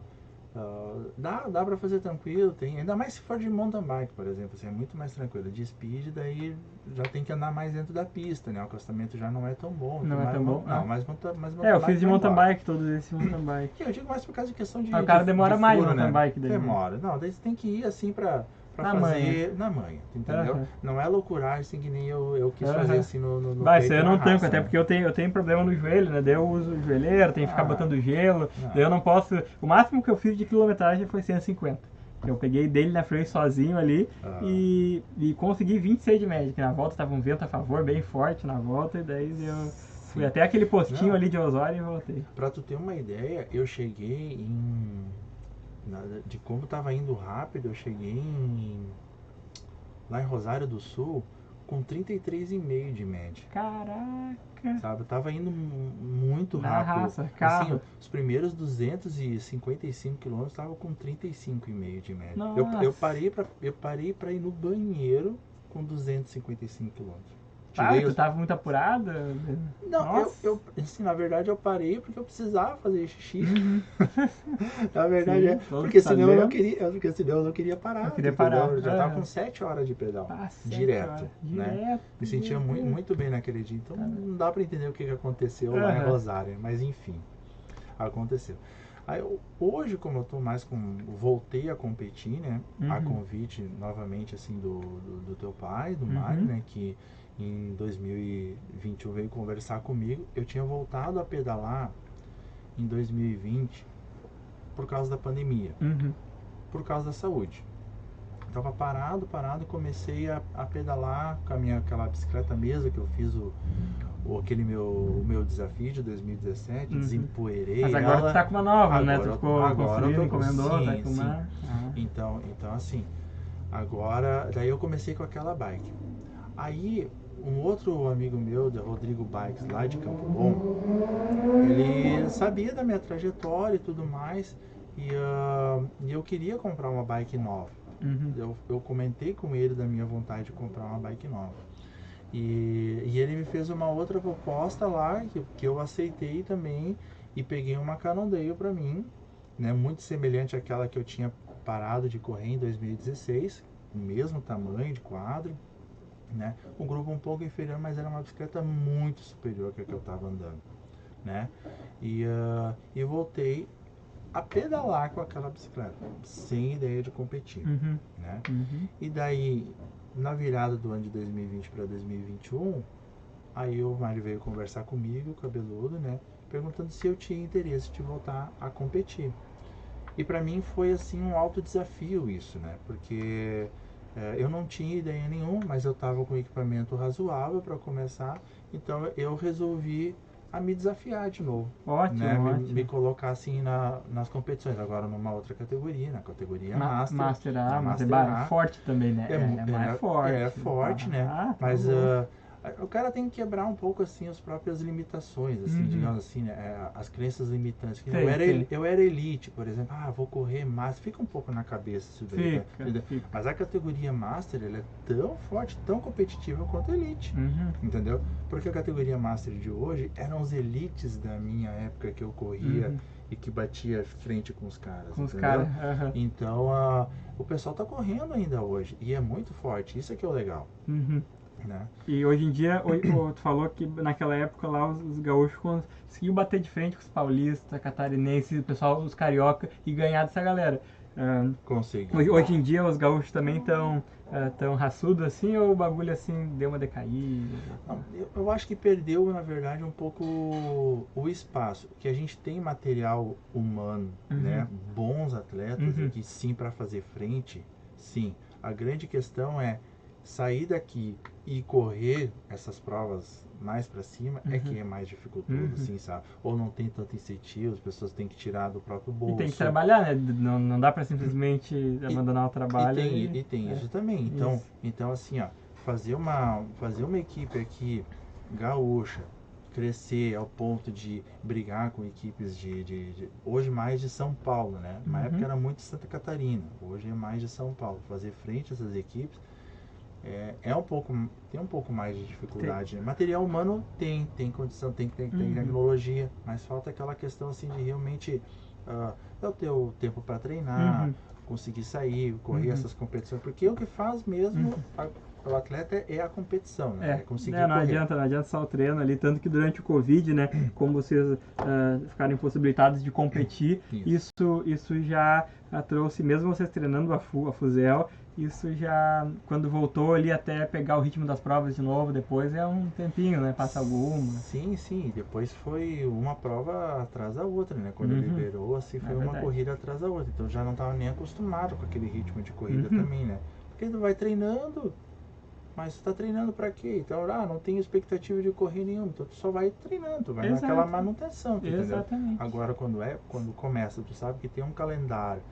Dá pra fazer tranquilo, tem, ainda mais se for de mountain bike, por exemplo, assim, é muito mais tranquilo. De speed, daí já tem que andar mais dentro da pista, né? O acostamento já não é tão bom. Não é tão bom? Não, mas mountain Eu fiz de vai mountain embora. bike, todos esses mountain bike. Eu digo mais por causa de questão de O cara demora de mais furo, mountain né? bike daí. Demora. Não, daí você tem que ir assim pra Na fazer manha. na manha, entendeu? Não é loucuragem assim que nem eu quis fazer assim no Vai, peito isso aí eu na não tanco, raça, até né? porque eu tenho problema no joelho, né? Daí eu uso o joelheiro, tenho que ficar botando gelo, não. daí eu não posso... O máximo que eu fiz de quilometragem foi 150. Eu peguei dele na frente sozinho ali e consegui 26 de média, que na volta tava um vento a favor, bem forte na volta, e daí eu fui até aquele postinho ali de Osório e voltei. Pra tu ter uma ideia, eu cheguei de como tava indo rápido, eu cheguei lá em Rosário do Sul com 33,5 de média. Caraca! Sabe, eu tava indo muito Na rápido. raça, carro. Assim, os primeiros 255 quilômetros tava com 35,5 de média. Nossa. Eu parei pra ir no banheiro com 255 quilômetros. Tu tava muito apurado? Não, assim, na verdade eu parei porque eu precisava fazer xixi. Na verdade Sim, porque senão eu não queria parar. Eu queria parar. Eu já tava com 7 horas de pedal. Direto. Né? Me sentia muito bem naquele dia. Então não dá pra entender o que aconteceu lá em Rosário. Mas enfim, aconteceu. Aí, hoje, como eu tô mais voltei a competir, né? A convite novamente assim do teu pai, do Mário, né? Que em 2021 veio conversar comigo. Eu tinha voltado a pedalar em 2020 por causa da pandemia, por causa da saúde. Tava parado, comecei a pedalar com aquela bicicleta mesa que eu fiz o meu desafio de 2017, desempoeirei. Mas agora tu tá com uma nova, né? Tu ficou construindo, encomendou, sim, tá com uma... Então assim, agora, daí eu comecei com aquela bike. Aí, um outro amigo meu, da Rodrigo Bikes, lá de Campo Bom, ele sabia da minha trajetória e tudo mais, e eu queria comprar uma bike nova. Eu comentei com ele da minha vontade de comprar uma bike nova. E ele me fez uma outra proposta lá, que eu aceitei também, e peguei uma Cannondale para mim, né, muito semelhante àquela que eu tinha parado de correr em 2016, o mesmo tamanho de quadro, né? Um grupo um pouco inferior, mas era uma bicicleta muito superior que a que eu estava andando, né? E voltei a pedalar com aquela bicicleta, sem ideia de competir, né? E daí, na virada do ano de 2020 para 2021, aí o Mário veio conversar comigo, cabeludo, né? Perguntando se eu tinha interesse de voltar a competir. E para mim foi assim um alto desafio isso, né? Porque eu não tinha ideia nenhuma, mas eu estava com equipamento razoável para começar, então eu resolvi a me desafiar de novo. Ótimo, né? ótimo. Me colocar assim nas competições, agora numa outra categoria, na categoria Master. Master A, mas Master é forte também, né? É mais forte. É forte, né? Tá Mas o cara tem que quebrar um pouco assim as próprias limitações, assim, digamos assim, né? As crenças limitantes. Eu era elite, por exemplo, vou correr Master, fica um pouco na cabeça isso daí. Fica. Mas a categoria Master, ela é tão forte, tão competitiva quanto a elite, entendeu? Porque a categoria Master de hoje eram os elites da minha época que eu corria e que batia frente com os caras, entendeu? Então, o pessoal tá correndo ainda hoje e é muito forte, isso é que é o legal. Né? E hoje em dia, tu falou que naquela época lá os gaúchos conseguiam bater de frente com os paulistas, catarinenses, o pessoal, os carioca e ganhar dessa galera. Hoje em dia os gaúchos também estão tão raçudos assim, ou o bagulho assim deu uma decaída? Não, eu acho que perdeu, na verdade, um pouco o espaço, que a gente tem material humano, né? Bons atletas aqui sim para fazer frente, sim. A grande questão é sair daqui e correr essas provas mais para cima é que é mais dificultoso, assim, sabe? Ou não tem tanto incentivo, as pessoas têm que tirar do próprio bolso. E tem que trabalhar, né? Não dá para simplesmente abandonar o trabalho. E tem isso também. Então assim, fazer uma equipe aqui gaúcha, crescer ao ponto de brigar com equipes hoje mais de São Paulo, né? Na época era muito de Santa Catarina, hoje é mais de São Paulo. Fazer frente a essas equipes tem um pouco mais de dificuldade. Né? Material humano tem condição, tem tecnologia, mas falta aquela questão assim de realmente eu ter o tempo para treinar, conseguir sair, correr essas competições, porque o que faz mesmo o atleta é a competição, né? É conseguir não correr. adianta só o treino ali, tanto que durante o Covid, né, como vocês ficaram impossibilitados de competir, isso já trouxe, mesmo vocês treinando a Fuzel, isso já, quando voltou ali até pegar o ritmo das provas de novo, depois é um tempinho, né, passa alguma. Sim, depois foi uma prova atrás da outra, né, quando liberou, assim, foi uma corrida atrás da outra, então já não estava nem acostumado com aquele ritmo de corrida também, né, porque tu vai treinando, mas tu tá treinando pra quê? Então, não tem expectativa de correr nenhuma, então tu só vai treinando, tu vai naquela manutenção, entendeu? Agora, quando começa, tu sabe que tem um calendário,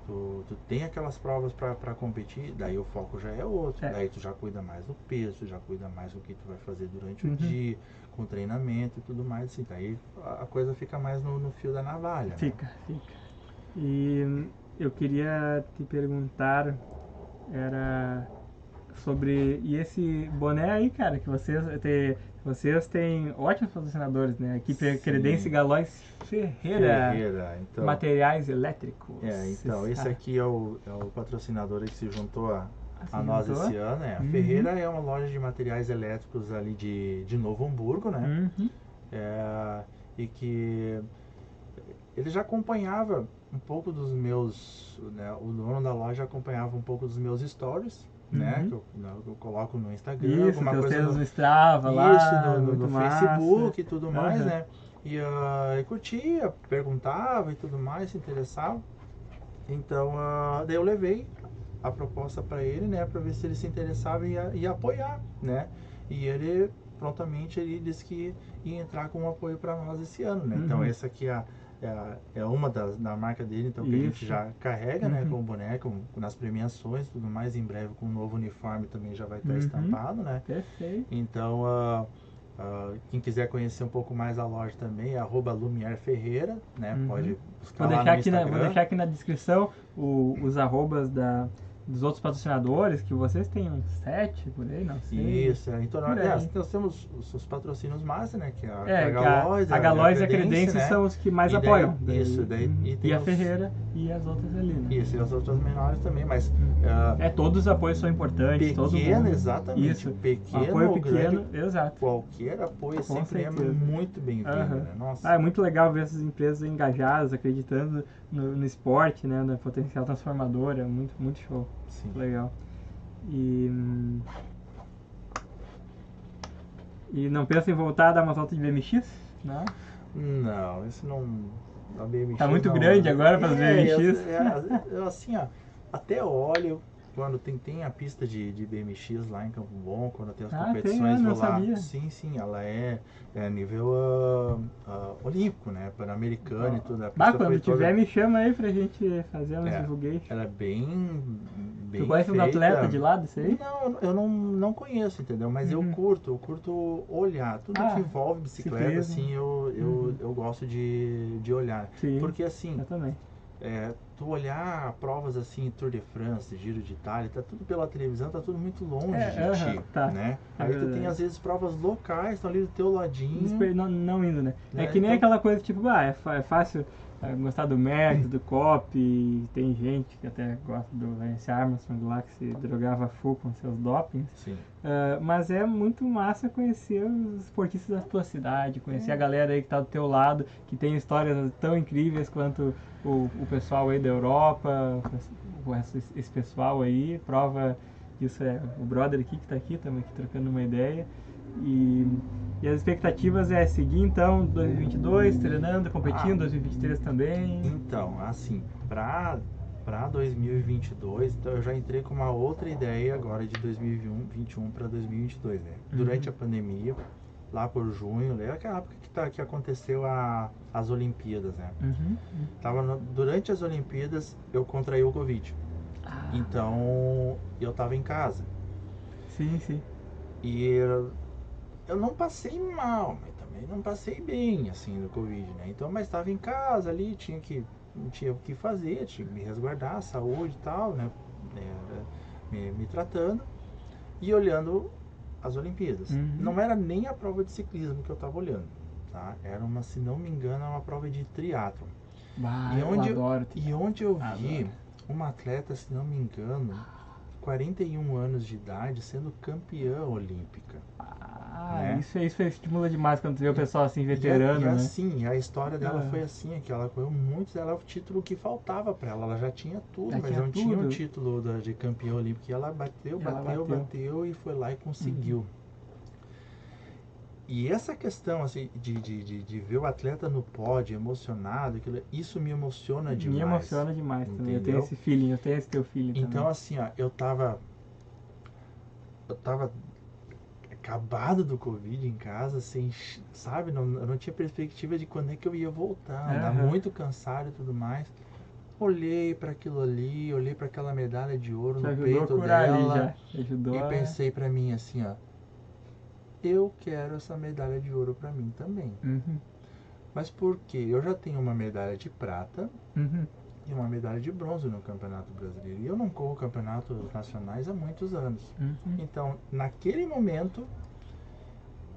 tu tem aquelas provas pra competir, daí o foco já é outro, daí tu já cuida mais do peso, tu já cuida mais do que tu vai fazer durante o dia, com treinamento e tudo mais, assim, daí a coisa fica mais no fio da navalha, Fica. E eu queria te perguntar, era sobre, e esse boné aí, cara, que vocês têm ótimos patrocinadores, né? Equipe Credense Galóis Ferreira, então, materiais elétricos. Então, esse aqui é o patrocinador que se juntou a nós esse ano. A Ferreira é uma loja de materiais elétricos ali de Novo Hamburgo, né? E que ele já acompanhava um pouco dos meus, né, o dono da loja acompanhava um pouco dos meus stories, né, que eu coloco no Instagram, alguma coisa no Strava lá, no Facebook e tudo mais, né, e curtia, perguntava e tudo mais, se interessava. Então, daí eu levei a proposta para ele, né, para ver se ele se interessava e ia apoiar, né, e ele prontamente ele disse que ia entrar com um apoio para nós esse ano, né. Então essa aqui é uma da marca dele, então que a gente já carrega, né, com o boneco, nas premiações e tudo mais. Em breve com o novo uniforme também já vai estar estampado, né. Perfeito. Então quem quiser conhecer um pouco mais a loja também é @lumierferreira, né, pode buscar lá no Instagram. Vou deixar aqui na descrição os arrobas dos outros patrocinadores, que vocês têm uns 7 por aí, não sei. Isso, então nós temos os patrocínios massa, né, que é a Galóis, a Galóis e a Credense, né, são os que mais apoiam. E a Ferreira e as outras ali, né? Isso, e as outras menores também, mas todos os apoios são importantes. Pequeno, exatamente. Isso. Pequeno apoio ou pequeno, grande, exato. Qualquer apoio sempre é muito bem-vindo, né? Nossa. É muito legal ver essas empresas engajadas, acreditando no esporte, né, no potencial transformador, é muito show. Sim. Legal. E não pensa em voltar a dar uma volta de BMX? Não? Não, isso não... A BMX tá muito grande agora para as BMX. Assim, até olho quando tem a pista de BMX lá em Campo Bom, quando tem as competições, vou lá. Sabia. Sim, ela é nível olímpico, né, pan-americano e tudo. A pista quando tiver me chama aí pra gente fazer uns divulguei. Ela é bem Tu conhece um atleta de lá disso aí? Não, eu não conheço, entendeu? Mas eu curto olhar. Tudo que envolve bicicleta, assim, eu gosto de olhar. Sim, porque assim, eu também. Tu olhar provas assim, Tour de France, Giro de Itália, tá tudo pela televisão, tá tudo muito longe de ti, né? Aí tu tem às vezes provas locais, estão ali do teu ladinho. Não indo, né? É que nem aquela coisa tipo, é fácil gostar do Merckx, do Cop, tem gente que até gosta do Lance Armstrong lá, que se drogava full com seus dopings. Sim. Mas é muito massa conhecer os esportistas da tua cidade, conhecer a galera aí que tá do teu lado, que tem histórias tão incríveis quanto o pessoal aí da Europa, esse pessoal aí. Prova disso é o brother aqui que tá aqui, estamos aqui trocando uma ideia. E as expectativas é seguir então 2022 treinando, competindo, 2023 também. Então, assim, para 2022, então eu já entrei com uma outra ideia agora de 2021 para 2022, né? Durante a pandemia, lá por junho, né? Aquela época que aconteceu as Olimpíadas, né? Durante as Olimpíadas eu contraí o Covid. Então eu tava em casa. Sim. E eu não passei mal, mas também não passei bem, assim, no Covid, né? Então, mas estava em casa ali, não tinha o que fazer, tinha que me resguardar, a saúde e tal, né? Me tratando e olhando as Olimpíadas. Não era nem a prova de ciclismo que eu estava olhando, tá? Era se não me engano, uma prova de triatlon. Bah, E onde, eu adoro. e onde eu vi Adoro. uma atleta, se não me engano, 41 anos de idade, sendo campeã olímpica. Né? Isso estimula demais quando tu vê o pessoal assim, E veterano, né? assim, a história dela Ah. foi assim, é que ela correu muito, ela é o título que faltava para ela, ela já tinha tudo, Já mas tinha não tinha o tudo. título de campeã olímpica, e ela bateu e foi lá e conseguiu. E essa questão assim, de ver o atleta no pódio, emocionado, isso me emociona demais. Me emociona demais também. Eu tenho Entendeu? esse feeling, eu tenho esse teu feeling Então também. assim, ó, eu tava acabado do Covid em casa, assim, sabe? Eu não tinha perspectiva de quando é que eu ia voltar, andar muito cansado e tudo mais. Olhei para aquilo ali, olhei para aquela medalha de ouro Te no ajudou a peito curar ali dela já. Te ajudou e a... pensei para mim assim, ó, eu quero essa medalha de ouro para mim também. Uhum. Mas por quê? Eu já tenho uma medalha de prata Uhum. e uma medalha de bronze no Campeonato Brasileiro. E eu não corro campeonatos nacionais há muitos anos. Uhum. Então, naquele momento,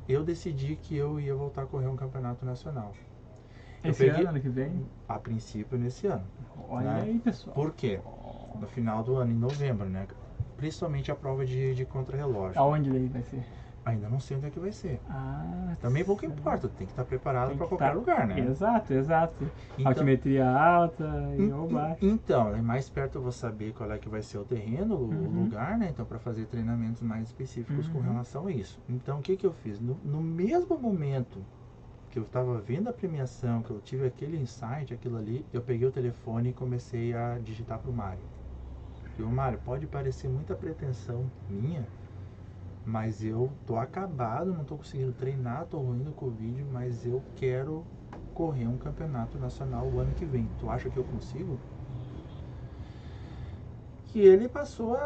eu decidi que eu ia voltar a correr um campeonato nacional. Eu Esse peguei, ano que vem? a princípio, nesse ano. Olha né? aí, pessoal. Por quê? No final do ano, em novembro, né? Principalmente a prova de contrarrelógio. Aonde daí vai ser? Ainda não sei onde é que vai ser. Ah, Também pouco importa, tem que estar preparado tem para que qualquer tá... lugar, né? Exato. Então, Altimetria alta e ou baixa. Então, é mais perto eu vou saber qual é que vai ser o terreno, o lugar, né? Então, para fazer treinamentos mais específicos com relação a isso. Então, o que eu fiz? No mesmo momento que eu estava vendo a premiação, que eu tive aquele insight, aquilo ali, eu peguei o telefone e comecei a digitar pro Mário. E o Mário, pode parecer muita pretensão minha, mas eu tô acabado, não tô conseguindo treinar, tô ruim no Covid, mas eu quero correr um campeonato nacional o ano que vem. Tu acha que eu consigo? Que ele passou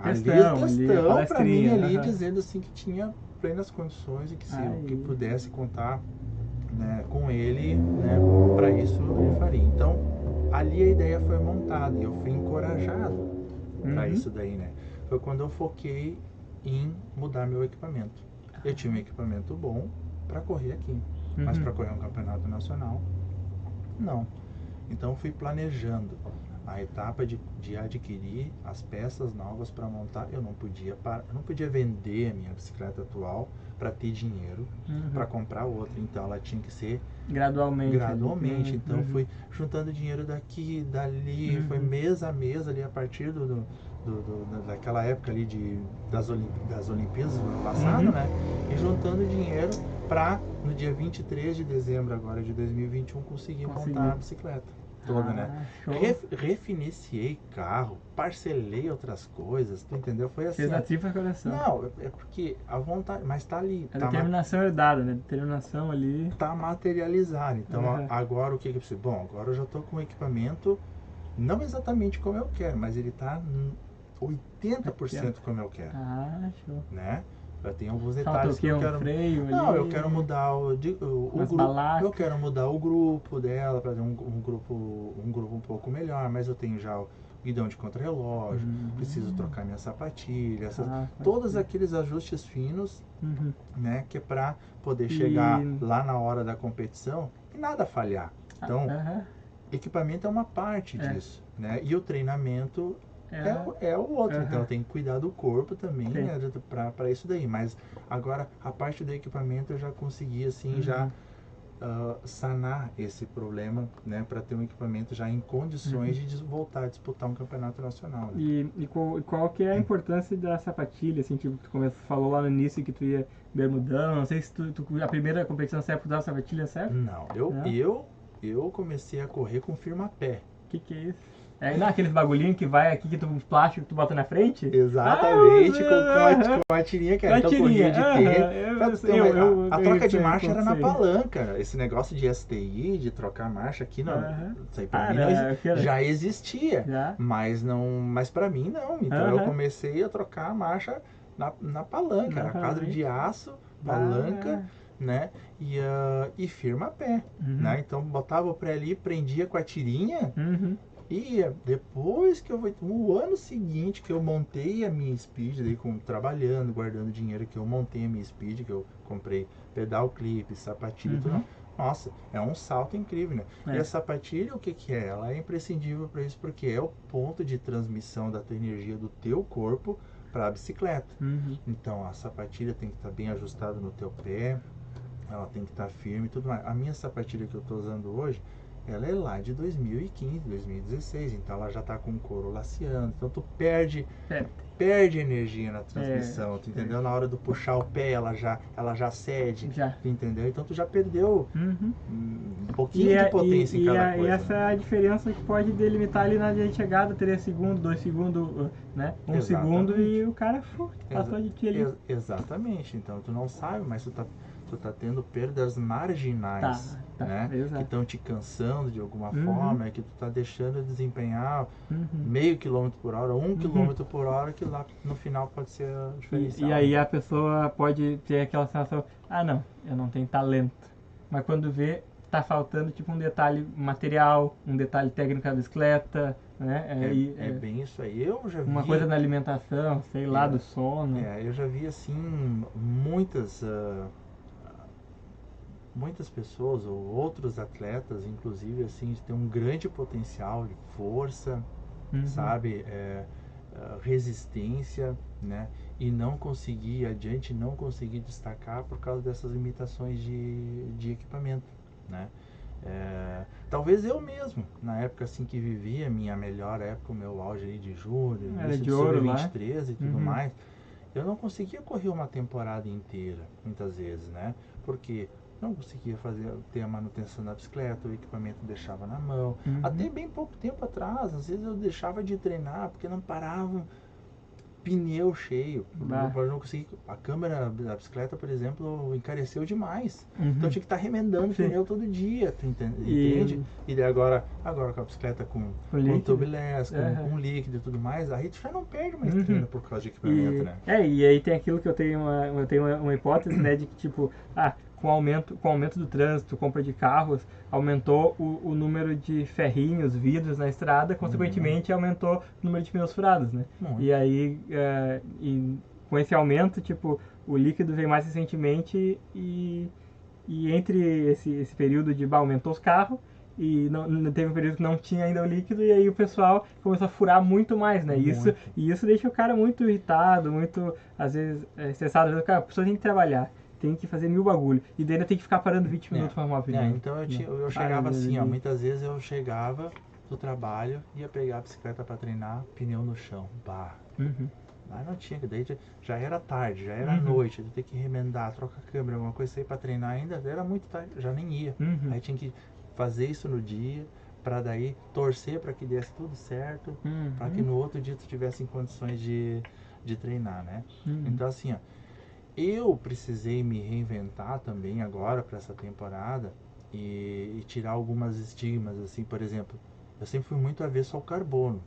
testão pra mim ali, dizendo assim que tinha plenas condições e que se eu pudesse contar, né, com ele, né, para isso ele faria. Então, ali a ideia foi montada e eu fui encorajado para isso daí, né? Foi quando eu foquei em mudar meu equipamento. Eu tinha um equipamento bom para correr aqui, mas para correr um campeonato nacional, não. Então fui planejando a etapa de adquirir as peças novas para montar. Eu não podia vender a minha bicicleta atual para ter dinheiro para comprar outra. Então ela tinha que ser gradualmente. Então fui juntando dinheiro daqui, dali, foi mês a mês ali a partir daquela época ali das Olimpíadas do ano passado, né? E juntando dinheiro para no dia 23 de dezembro agora de 2021 conseguir montar a bicicleta toda, né? Refiniciei carro, parcelei outras coisas, tu entendeu? Foi assim. Fez a tripla coração. Não, é porque a vontade, mas tá ali. A determinação herdada, né? Determinação ali. Tá materializado. Então agora o que eu preciso? Bom, agora eu já tô com o equipamento, não exatamente como eu quero, mas ele tá 80% como eu quero. Ah, show. Né? Já tem alguns detalhes que eu quero. Freio não, ali, eu quero mudar o grupo. Eu quero mudar o grupo dela para ter um grupo um pouco melhor, mas eu tenho já o guidão de contrarrelógio, preciso trocar minha sapatilha, todos aqueles ajustes finos, né, que é para poder chegar lá na hora da competição e nada falhar. Então, equipamento é uma parte disso, né? E o treinamento é o outro. Então eu tenho que cuidar do corpo também, né, para isso daí. Mas agora a parte do equipamento eu já consegui assim já sanar esse problema, né, para ter um equipamento já em condições de voltar a disputar um campeonato nacional. Né? E qual que é a importância da sapatilha, assim, tipo, tu falou lá no início que tu ia bermudão, não sei se a primeira competição você usava sapatilha, certo? Não, eu comecei a correr com firma-pé. Que é isso? Não, aqueles bagulhinhos que vai aqui, que plástico que tu bota na frente? Exatamente, com a tirinha que era. Então corria de tênis. A troca de marcha era na palanca. Esse negócio de STI, de trocar marcha aqui, não. Isso aí pra mim não já existia. Mas pra mim não. Então eu comecei a trocar a marcha na palanca. Era quadro de aço, palanca, né? E firma-pé. Né? Então botava o pré ali, prendia com a tirinha. E depois que o ano seguinte que eu montei a minha speed, daí trabalhando, guardando dinheiro, que eu montei a minha speed, que eu comprei pedal clipe, sapatilha e tudo, nossa, é um salto incrível, né? É. E a sapatilha, o que que é? Ela é imprescindível para isso, porque é o ponto de transmissão da tua energia do teu corpo para a bicicleta. Uhum. Então, a sapatilha tem que estar bem ajustada no teu pé, ela tem que estar firme e tudo mais. A minha sapatilha que eu estou usando hoje, ela é lá de 2015, 2016, então ela já está com o couro laceando, então tu perde energia na transmissão, tu entendeu? Na hora do puxar o pé, ela já cede, tu entendeu? Então tu já perdeu um pouquinho de potência em cada coisa. E essa é a diferença que pode delimitar ali na chegada, 3 segundos, 2 segundos, né? 1 segundo e o cara passou de ti ali. Exatamente, então tu não sabe, mas tu tá tendo perdas marginais, né? Que estão te cansando de alguma forma, que tu tá deixando de desempenhar meio quilômetro por hora, 1 quilômetro por hora, que lá no final pode ser diferencial. E aí a pessoa pode ter aquela sensação, não, eu não tenho talento. Mas quando vê, tá faltando tipo um detalhe material, um detalhe técnico da bicicleta, né? É bem isso aí. Eu já vi... Uma coisa na alimentação, sei lá, do sono. Eu já vi assim, muitas pessoas ou outros atletas, inclusive, assim, de ter um grande potencial de força, sabe, resistência, né, e não conseguir ir adiante, não conseguir destacar por causa dessas limitações de equipamento, né. Talvez eu mesmo, na época assim que vivia, minha melhor época, o meu auge aí de julho, início de sub-23 e tudo mais, eu não conseguia correr uma temporada inteira, muitas vezes, né? Porque não conseguia ter a manutenção da bicicleta, o equipamento deixava na mão. Até bem pouco tempo atrás, às vezes eu deixava de treinar porque não parava pneu cheio. Eu não consegui, a câmera da bicicleta, por exemplo, encareceu demais. Então eu tinha que estar remendando o pneu todo dia, tu entende? E daí agora com a bicicleta com tubeless, com líquido e tudo mais, aí tu já não perde mais treino por causa de equipamento, né? E aí tem aquilo que eu tenho uma hipótese, né, de que tipo, com o aumento do trânsito, compra de carros, aumentou o número de ferrinhos, vidros na estrada, consequentemente aumentou o número de pneus furados, né? E aí, com esse aumento, tipo, o líquido veio mais recentemente e entre esse período de aumentou os carros e não teve um período que não tinha ainda o líquido e aí o pessoal começou a furar muito mais, né? Isso deixa o cara muito irritado, muito, às vezes, estressado. Às vezes, cara, a pessoa tem que trabalhar, tem que fazer 1000 bagulho. E daí ainda tem que ficar parando 20 minutos para arrumar o pneu. Então eu chegava assim, muitas vezes eu chegava do trabalho, ia pegar a bicicleta para treinar, pneu no chão. Mas não tinha, daí já era tarde, já era noite, eu ter que remendar, trocar a câmera, alguma coisa, sair para treinar ainda, era muito tarde, já nem ia. Aí tinha que fazer isso no dia, para daí torcer para que desse tudo certo, para que no outro dia tu tivesse em condições de treinar, né? Então assim, ó, eu precisei me reinventar também agora para essa temporada e tirar algumas estigmas, assim, por exemplo, eu sempre fui muito avesso ao carbono.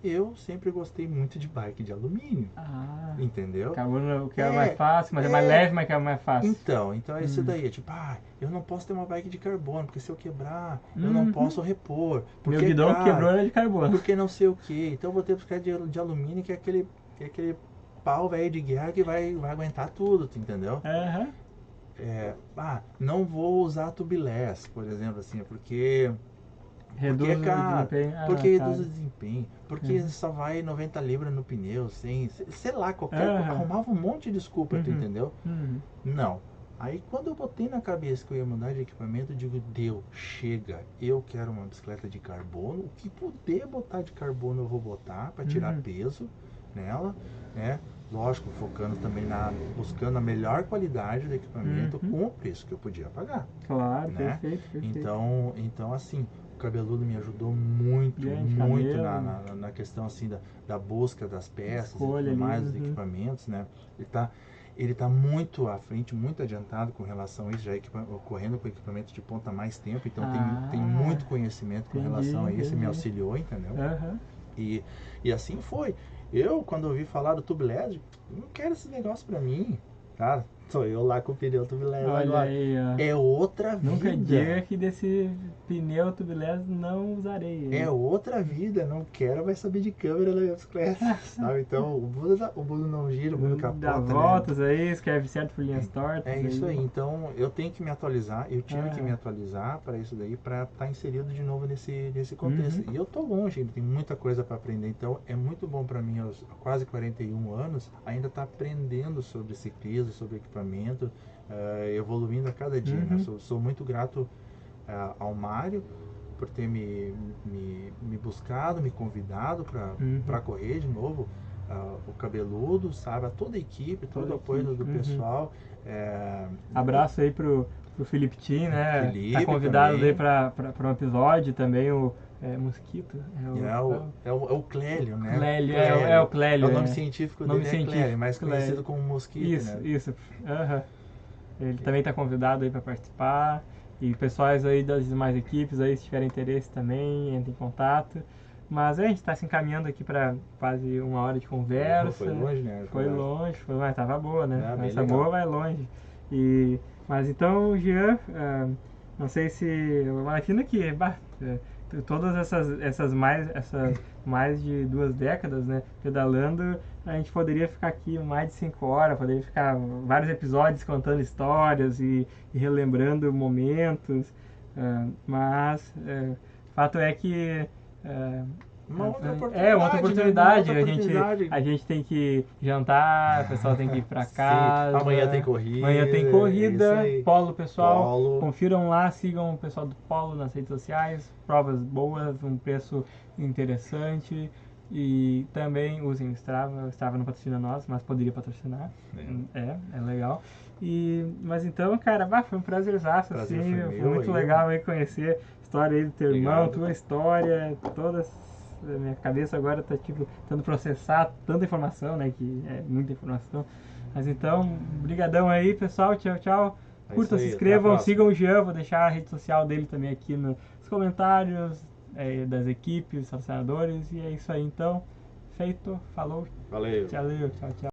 Eu sempre gostei muito de bike de alumínio, entendeu? Carbono que é mais fácil, mas é mais leve, mas que é mais fácil. Então é isso daí, é tipo, eu não posso ter uma bike de carbono, porque se eu quebrar, eu não posso repor. Meu guidão quebrou era de carbono. Porque não sei o que, então eu vou ter bicicleta de alumínio, que é aquele pau velho de guerra que vai aguentar tudo, tu entendeu? Não vou usar tubeless, por exemplo, assim, porque é caro, porque reduz o desempenho, porque só vai 90 libras no pneu, sei lá, arrumava um monte de desculpa, tu entendeu? Não. Aí quando eu botei na cabeça que eu ia mudar de equipamento, eu digo, chega, eu quero uma bicicleta de carbono, o que puder botar de carbono eu vou botar para tirar peso nela, né? Lógico, focando também buscando a melhor qualidade do equipamento com o preço que eu podia pagar. Claro, né? perfeito. Então assim, o Cabeludo me ajudou muito na questão assim da busca das peças e tudo mais, dos equipamentos, né? Ele tá muito à frente, muito adiantado com relação a isso, já correndo com equipamento de ponta há mais tempo, então tem muito conhecimento com relação a isso, me auxiliou, entendeu? E assim foi. Quando ouvi falar do tubeless, não quero esse negócio pra mim, cara. Sou eu lá com o pneu tubeless Olha agora. aí, ó. É outra vida. Nunca diga que desse pneu tubeless não usarei. É outra vida, não quero mais saber de câmera na minha bicicleta, sabe? Então o mundo não gira, o mundo capota, Dá voltas aí, escreve certo por linhas tortas. É isso aí, então eu tenho que me atualizar, eu tive que me atualizar para isso daí, para estar inserido de novo nesse contexto. E eu tô longe, ainda tem muita coisa para aprender, então é muito bom para mim, aos quase 41 anos, ainda estar aprendendo sobre ciclismo, sobre equipamento, evoluindo a cada dia. Né? Sou muito grato ao Mário por ter me buscado, me convidado para correr de novo. O Cabeludo, sabe? A toda a equipe, todo o apoio do pessoal. Abraço aí pro Felipe Tim, né? Felipe tá convidado também. aí para um episódio também, o Mosquito. É o Clélio, né? Clélio, é o Clélio. O nome científico dele é Clélio, mais conhecido como Mosquito, isso, né? Isso. Ele também está convidado aí para participar. E pessoais aí das demais equipes aí, se tiverem interesse também, entrem em contato. Mas a gente está se encaminhando aqui para quase 1 hora de conversa. Foi longe, né? Foi longe, mas tava boa, né? Essa legal. boa vai longe. Mas então, Jean, não sei se... Imagina que todas essas mais de 2 décadas, né, pedalando, a gente poderia ficar aqui mais de 5 horas, poderia ficar vários episódios contando histórias e relembrando momentos, mas fato é que uma outra oportunidade, né? A gente tem que jantar, o pessoal tem que ir pra casa. Amanhã tem corrida. Polo, pessoal. Confiram lá, sigam o pessoal do Polo nas redes sociais. Provas boas, um preço interessante. E também usem o Strava. O Strava não patrocina nós, mas poderia patrocinar. É legal. Mas então, cara, foi um prazerzaço, assim. Foi muito legal aí conhecer a história aí do teu irmão, tua história, todas. A minha cabeça agora tá tentando processar tanta informação, né? Que é muita informação. Mas então, brigadão aí, pessoal. Tchau, tchau. Curtam, se inscrevam, sigam o Jean. Vou deixar a rede social dele também aqui nos comentários das equipes, patrocinadores. E é isso aí, então. Feito. Falou. Valeu. Tchau, tchau.